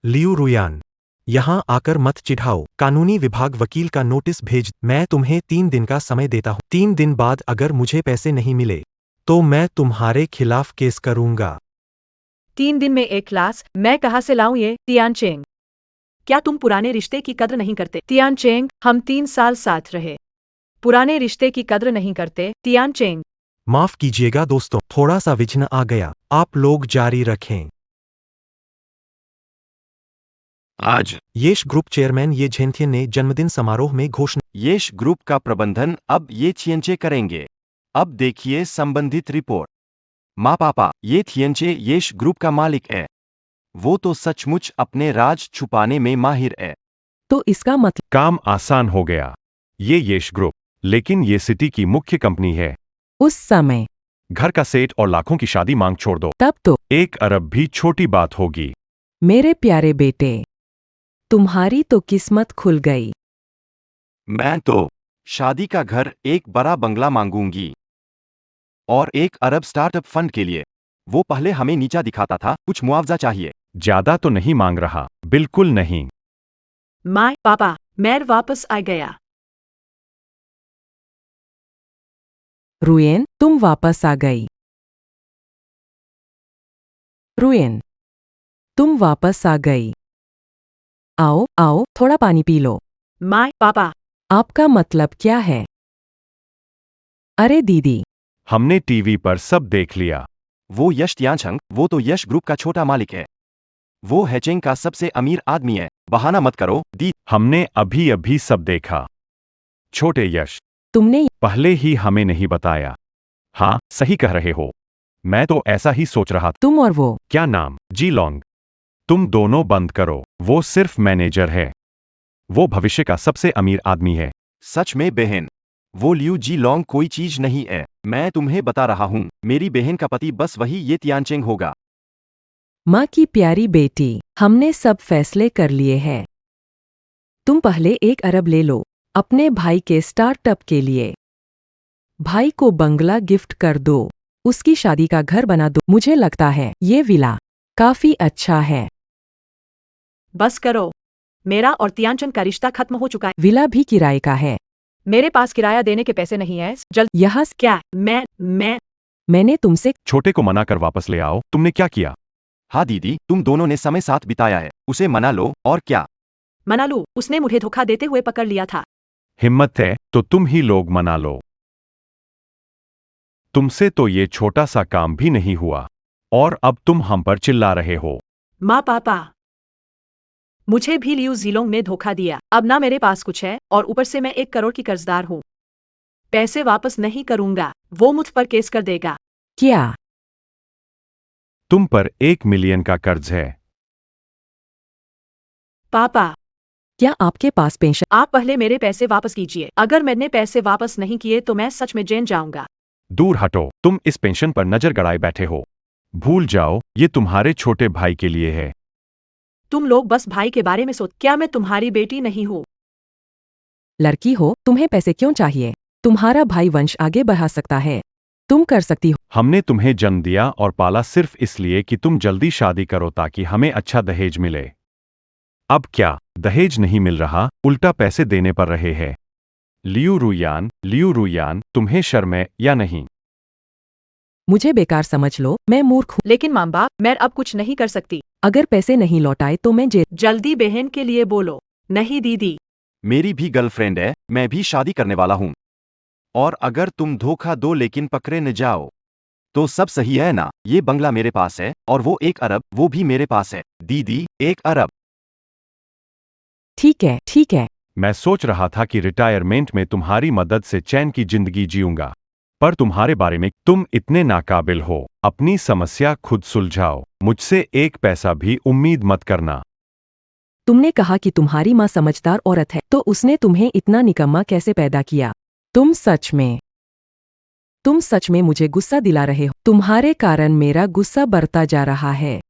लियू रुयान, यहाँ आकर मत चिढ़ाओ। कानूनी विभाग वकील का नोटिस भेज। मैं तुम्हें 3 दिन का समय देता हूँ। 3 दिन बाद अगर मुझे पैसे नहीं मिले, तो मैं तुम्हारे खिलाफ केस करूंगा। 3 दिन में 1 क्लास? मैं कहाँ से लाऊं ये? तियानचेंग, क्या तुम पुराने रिश्ते की कद्र नहीं करते? तियानचेंग, हम 3 साल साथ रहे। पुराने रिश्ते की कद्र नहीं करते? तियानचेंग, माफ कीजिएगा दोस्तों, थोड़ा सा विघ्न आ गया। आप लोग जारी रखें। आज येश ग्रुप चेयरमैन ये झेंथियन ने जन्मदिन समारोह में घोषणा। येश ग्रुप का प्रबंधन अब ये थियनचे करेंगे। अब देखिए संबंधित रिपोर्ट। माँ पापा, ये थियनचे येश ग्रुप का मालिक है। वो तो सचमुच अपने राज छुपाने में माहिर है। तो इसका मतलब काम आसान हो गया। ये येश ग्रुप, लेकिन ये सिटी की मुख्य कंपनी है। उस समय घर का सेट और लाखों की शादी मांग छोड़ दो। तब तो 1 अरब भी छोटी बात होगी। मेरे प्यारे बेटे, तुम्हारी तो किस्मत खुल गई। मैं तो शादी का घर, एक बड़ा बंगला मांगूंगी। और 1 अरब स्टार्टअप फंड के लिए। वो पहले हमें नीचा दिखाता था, कुछ मुआवजा चाहिए। ज्यादा तो नहीं मांग रहा, बिल्कुल नहीं। माँ पापा, मैं वापस आ गया। रुएन, तुम वापस आ गई। रुएन, तुम वापस आ गई। आओ आओ, थोड़ा पानी पी लो। माँ पापा, आपका मतलब क्या है? अरे दीदी, हमने टीवी पर सब देख लिया। वो यश तियानछंग, वो तो यश ग्रुप का छोटा मालिक है। वो हैचेंग का सबसे अमीर आदमी है। बहाना मत करो दी। हमने अभी अभी सब देखा। छोटे यश, तुमने पहले ही हमें नहीं बताया। हाँ, सही कह रहे हो। मैं तो ऐसा ही सोच रहा था। तुम और वो क्या नाम? जी लॉन्ग। तुम दोनों बंद करो। वो सिर्फ मैनेजर है। वो भविष्य का सबसे अमीर आदमी है। सच में बहन, वो लियू जी लॉन्ग कोई चीज नहीं है। मैं तुम्हें बता रहा हूँ, मेरी बहन का पति बस वही ये तियानचेंग होगा। माँ की प्यारी बेटी, हमने सब फैसले कर लिए हैं। तुम पहले 1 अरब ले लो अपने भाई के स्टार्टअप के लिए। भाई को बंगला गिफ्ट कर दो, उसकी शादी का घर बना दो। मुझे लगता है ये विला काफी अच्छा है। बस करो। मेरा और तियानचंग का रिश्ता खत्म हो चुका है। विला भी किराए का है। मेरे पास किराया देने के पैसे नहीं है। जल्द यहाँ क्या? मैंने तुमसे छोटे को मना कर वापस ले आओ। तुमने क्या किया? हाँ दीदी, तुम दोनों ने समय साथ बिताया है, उसे मना लो। और क्या? मना लूं? उसने मुझे धोखा देते हुए पकड़ लिया था। हिम्मत है तो तुम ही लोग मना लो। तुमसे तो ये छोटा सा काम भी नहीं हुआ, और अब तुम हम पर चिल्ला रहे हो। माँ पापा, मुझे भी लियू जिलोंग ने धोखा दिया। अब ना मेरे पास कुछ है, और ऊपर से मैं 1 करोड़ की कर्जदार हूँ। पैसे वापस नहीं करूंगा। वो मुझ पर केस कर देगा। क्या? तुम पर 1 मिलियन का कर्ज है। पापा, क्या आपके पास पेंशन? आप पहले मेरे पैसे वापस कीजिए। अगर मैंने पैसे वापस नहीं किए तो मैं सच में जेल जाऊंगा। दूर हटो, तुम इस पेंशन पर नजर गड़ाए बैठे हो। भूल जाओ, ये तुम्हारे छोटे भाई के लिए है। तुम लोग बस भाई के बारे में सोच। क्या मैं तुम्हारी बेटी नहीं हूँ? लड़की हो, तुम्हें पैसे क्यों चाहिए? तुम्हारा भाई वंश आगे बढ़ा सकता है। तुम कर सकती हो। हमने तुम्हें जन्म दिया और पाला सिर्फ इसलिए कि तुम जल्दी शादी करो ताकि हमें अच्छा दहेज मिले। अब क्या दहेज नहीं मिल रहा, उल्टा पैसे देने पड़ रहे हैं। लियू रुयान, तुम्हें शर्म है या नहीं? मुझे बेकार समझ लो, मैं मूर्ख हूँ। लेकिन माँ बाप, मैं अब कुछ नहीं कर सकती। अगर पैसे नहीं लौटाए तो मैं जेल। जल्दी बहन के लिए बोलो। नहीं दीदी। मेरी भी गर्लफ्रेंड है, मैं भी शादी करने वाला हूँ। और अगर तुम धोखा दो लेकिन पकड़े न जाओ तो सब सही है ना? ये बंगला मेरे पास है और वो 1 अरब, वो भी मेरे पास है। दीदी 1 अरब। ठीक है, ठीक है। मैं सोच रहा था कि रिटायरमेंट में तुम्हारी मदद से चैन की जिंदगी जीऊंगा, पर तुम्हारे बारे में तुम इतने नाकाबिल हो। अपनी समस्या खुद सुलझाओ, मुझसे 1 पैसा भी उम्मीद मत करना। तुमने कहा कि तुम्हारी माँ समझदार औरत है, तो उसने तुम्हें इतना निकम्मा कैसे पैदा किया? तुम सच में मुझे गुस्सा दिला रहे हो। तुम्हारे कारण मेरा गुस्सा बढ़ता जा रहा है।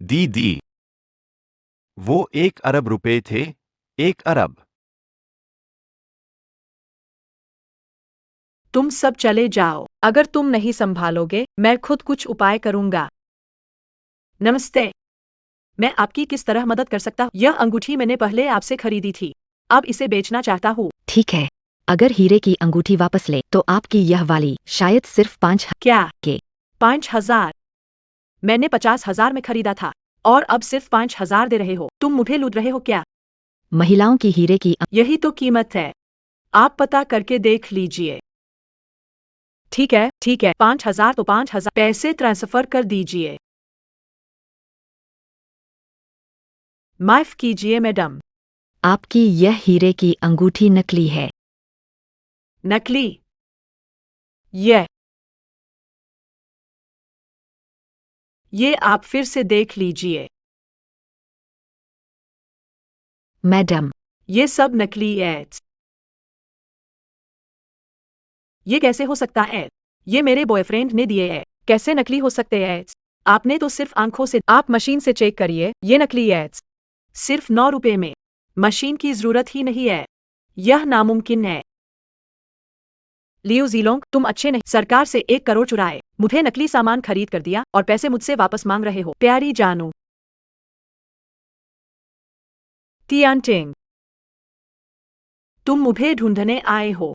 दीदी, वो 1 अरब रुपए थे। 1 अरब। तुम सब चले जाओ। अगर तुम नहीं संभालोगे, मैं खुद कुछ उपाय करूंगा। नमस्ते। मैं आपकी किस तरह मदद कर सकता हूँ? यह अंगूठी मैंने पहले आपसे खरीदी थी। अब इसे बेचना चाहता हूँ। ठीक है, अगर हीरे की अंगूठी वापस ले तो आपकी यह वाली शायद सिर्फ 5 क्या? के। 5,000? मैंने 50,000 में खरीदा था और अब सिर्फ 5,000 दे रहे हो। तुम मुझे लूट रहे हो क्या? महिलाओं की हीरे की यही तो कीमत है। आप पता करके देख लीजिए। ठीक है, 5,000 तो 5,000 पैसे ट्रांसफर कर दीजिए। माफ कीजिए मैडम। आपकी यह हीरे की अंगूठी नकली है। नकली? ये आप फिर से देख लीजिए। मैडम, ये सब नकली है। ये कैसे हो सकता है? ये मेरे बॉयफ्रेंड ने दिए हैं। कैसे नकली हो सकते हैं? आपने तो सिर्फ आंखों से। आप मशीन से चेक करिए, ये नकली है। सिर्फ 9 रुपए में। मशीन की जरूरत ही नहीं है। यह नामुमकिन है। लियो जीलोंग, तुम अच्छे नहीं। सरकार से 1 करोड़ चुराए, मुझे नकली सामान खरीद कर दिया और पैसे मुझसे वापस मांग रहे हो। प्यारी जानू। तियानटिंग, तुम मुझे ढूंढने आए हो।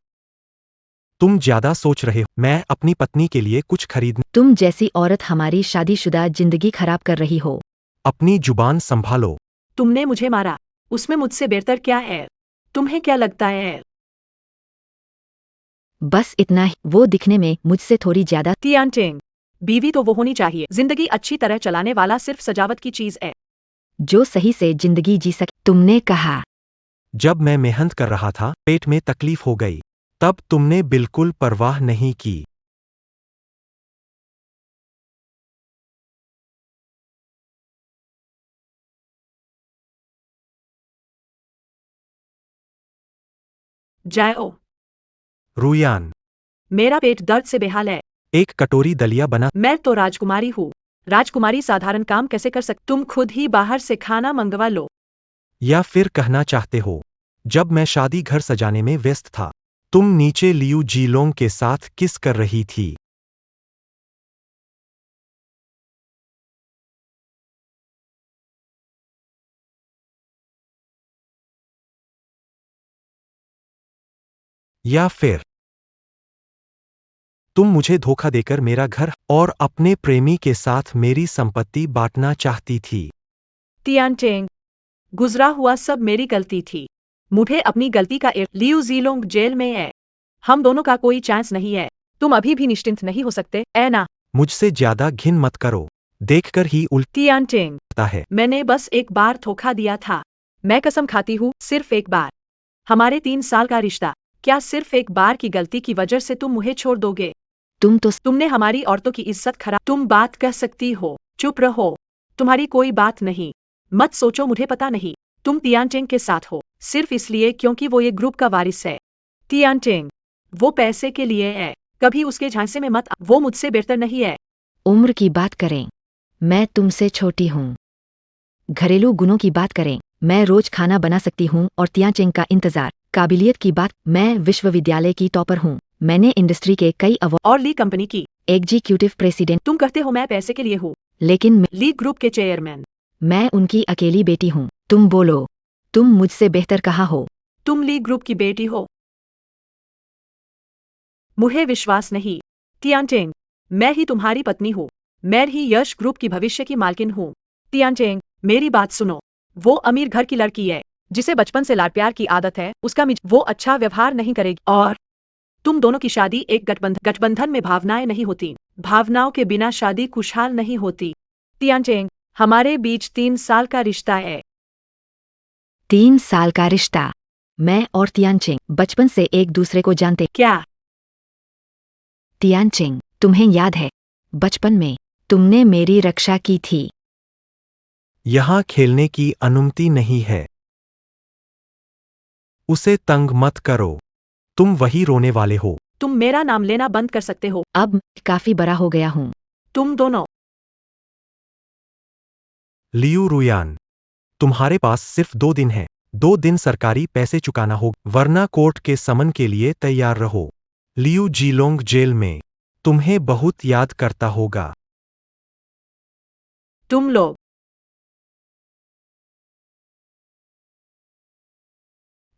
तुम ज्यादा सोच रहे हो। मैं अपनी पत्नी के लिए कुछ खरीदने। तुम जैसी औरत हमारी शादीशुदा जिंदगी खराब कर रही हो। अपनी जुबान संभालो। तुमने मुझे मारा, उसमें मुझसे बेहतर क्या है? तुम्हें क्या लगता है? बस इतना ही, वो दिखने में मुझसे थोड़ी ज्यादा। तियानटिंग, बीवी तो वो होनी चाहिए। जिंदगी अच्छी तरह चलाने वाला सिर्फ सजावट की चीज है। जो सही से जिंदगी जी सके। तुमने कहा जब मैं मेहनत कर रहा था, पेट में तकलीफ हो गई, तब तुमने बिल्कुल परवाह नहीं की। जाओ। रुयान, मेरा पेट दर्द से बेहाल है। एक कटोरी दलिया बना। मैं तो राजकुमारी हूँ। राजकुमारी साधारण काम कैसे कर सकती? तुम खुद ही बाहर से खाना मंगवा लो। या फिर कहना चाहते हो, जब मैं शादी घर सजाने में व्यस्त था, तुम नीचे लियू जीलोंग के साथ किस कर रही थी? या फिर तुम मुझे धोखा देकर मेरा घर और अपने प्रेमी के साथ मेरी संपत्ति बांटना चाहती थी? तियानटिंग, गुजरा हुआ सब मेरी गलती थी। मुझे अपनी गलती का लियू जीलोंग जेल में है। हम दोनों का कोई चांस नहीं है। तुम अभी भी निश्चिंत नहीं हो सकते, ऐ ना? मुझसे ज्यादा घिन मत करो, देखकर ही तियानटिंग, उल्टा है। मैंने बस एक बार धोखा दिया था। मैं कसम खाती हूँ, सिर्फ एक बार। हमारे 3 साल का रिश्ता, क्या सिर्फ एक बार की गलती की वजह से तुम मुझे छोड़ दोगे? तुमने हमारी औरतों की इज्जत खराब। तुम बात कह सकती हो, चुप रहो। तुम्हारी कोई बात नहीं। मत सोचो, मुझे पता नहीं। तुम तियानटिंग के साथ हो सिर्फ इसलिए क्योंकि वो ये ग्रुप का वारिस है। तियानटिंग, वो पैसे के लिए है। कभी उसके झांसे में मत वो मुझसे बेहतर नहीं है। उम्र की बात करें, मैं तुमसे छोटी हूँ। घरेलू गुणों की बात करें, मैं रोज खाना बना सकती हूँ और तियानटिंग का इंतजार। काबिलियत की बात, मैं विश्वविद्यालय की टॉपर हूँ। मैंने इंडस्ट्री के कई अवार्ड और ली कंपनी की। एग्जीक्यूटिव प्रेसिडेंट, तुम कहते हो मैं पैसे के लिए हूँ। लेकिन ली ग्रुप के चेयरमैन। मैं उनकी अकेली बेटी हूँ। तुम बोलो, तुम मुझसे बेहतर कहाँ हो? तुम ली ग्रुप की बेटी हो। मुझे विश्वास नहीं। तियानचेंग, मैं ही तुम्हारी पत्नी हूँ। मैं ही यश ग्रुप की भविष्य की मालकिन हूँ। तियानचेंग, मेरी बात सुनो। वो अमीर घर की लड़की है जिसे बचपन से लाड प्यार की आदत है। उसका वो अच्छा व्यवहार नहीं करेगी। और तुम दोनों की शादी एक गठबंधन में भावनाएं नहीं होती। भावनाओं के बिना शादी खुशहाल नहीं होती। तियानचेंग, हमारे बीच 3 साल का रिश्ता है। 3 साल का रिश्ता? मैं और तियानचेंग बचपन से एक दूसरे को जानते। क्या? तियानचेंग, तुम्हें याद है बचपन में तुमने मेरी रक्षा की थी। यहां खेलने की अनुमति नहीं है। उसे तंग मत करो। तुम वही रोने वाले हो। तुम मेरा नाम लेना बंद कर सकते हो। अब मैं काफी बड़ा हो गया हूँ। तुम दोनों। लियू रुयान, तुम्हारे पास सिर्फ 2 दिन है। 2 दिन सरकारी पैसे चुकाना होगा, वरना कोर्ट के समन के लिए तैयार रहो। लियू जीलोंग जेल में तुम्हें बहुत याद करता होगा। तुम लोग।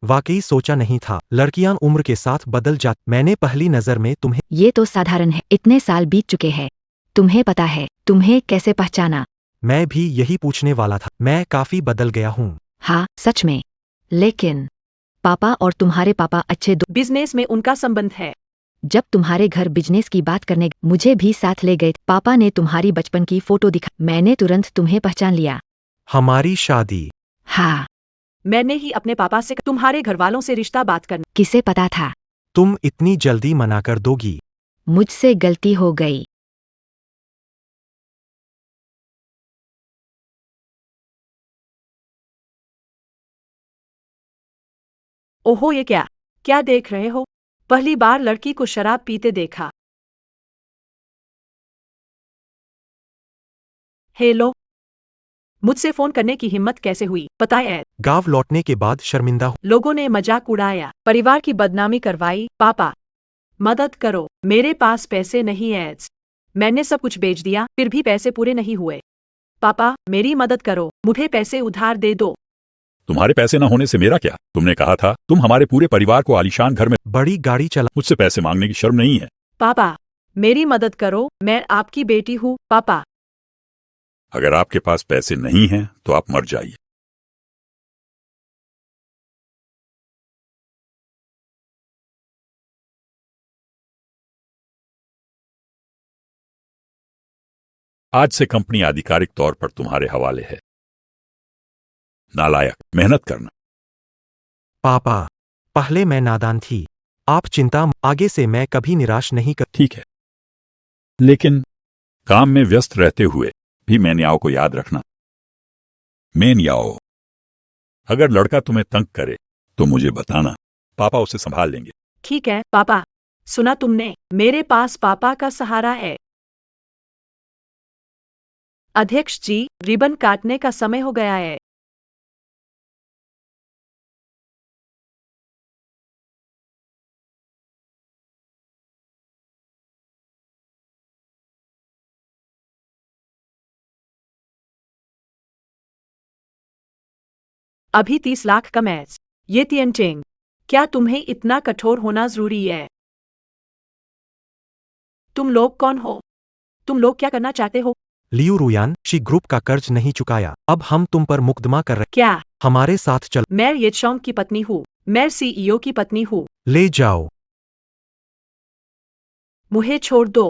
वाकई सोचा नहीं था लड़कियां उम्र के साथ बदल जाती। मैंने पहली नजर में तुम्हें। ये तो साधारण है। इतने साल बीत चुके हैं। तुम्हें पता है तुम्हें कैसे पहचाना? मैं भी यही पूछने वाला था। मैं काफी बदल गया हूँ। हाँ, सच में। लेकिन पापा और तुम्हारे पापा अच्छे बिजनेस में उनका संबंध है। जब तुम्हारे घर बिजनेस की बात करने मुझे भी साथ ले गए। पापा ने तुम्हारी बचपन की फोटो दिखा। मैंने तुरंत तुम्हें पहचान लिया। हमारी शादी। हाँ। मैंने ही अपने पापा से तुम्हारे घर वालों से रिश्ता बात करना। किसे पता था? तुम इतनी जल्दी मना कर दोगी? मुझसे गलती हो गई। ओहो, ये क्या क्या देख रहे हो? पहली बार लड़की को शराब पीते देखा। हेलो, मुझसे फोन करने की हिम्मत कैसे हुई? पता है, गांव लौटने के बाद शर्मिंदा हूँ। लोगों ने मजाक उड़ाया, परिवार की बदनामी करवाई। पापा, मदद करो, मेरे पास पैसे नहीं है। मैंने सब कुछ बेच दिया, फिर भी पैसे पूरे नहीं हुए। पापा, मेरी मदद करो, मुझे पैसे उधार दे दो। तुम्हारे पैसे न होने से मेरा क्या? तुमने कहा था तुम हमारे पूरे परिवार को आलीशान घर में। बड़ी गाड़ी चला। मुझसे पैसे मांगने की शर्म नहीं है? पापा, मेरी मदद करो, मैं आपकी बेटी हूँ। पापा, अगर आपके पास पैसे नहीं हैं तो आप मर जाइए। आज से कंपनी आधिकारिक तौर पर तुम्हारे हवाले है। नालायक, मेहनत करना। पापा, पहले मैं नादान थी। आप चिंता, आगे से मैं कभी निराश नहीं कर। ठीक है, लेकिन काम में व्यस्त रहते हुए भी मेन्याओ को याद रखना। मेन्याओ, अगर लड़का तुम्हें तंग करे तो मुझे बताना। पापा उसे संभाल लेंगे। ठीक है पापा। सुना तुमने, मेरे पास पापा का सहारा है। अध्यक्ष जी, रिबन काटने का समय हो गया है। अभी 30 लाख का मैच। ये तियानचेंग, क्या तुम्हें इतना कठोर होना जरूरी है? तुम लोग कौन हो? तुम लोग क्या करना चाहते हो? लियू रुयान, शी ग्रुप का कर्ज नहीं चुकाया। अब हम तुम पर मुकदमा कर रहे। क्या? हमारे साथ चल। मैं ये चौंग की पत्नी हूँ। मैं सीईओ की पत्नी हूँ। ले जाओ। मुझे छोड़ दो।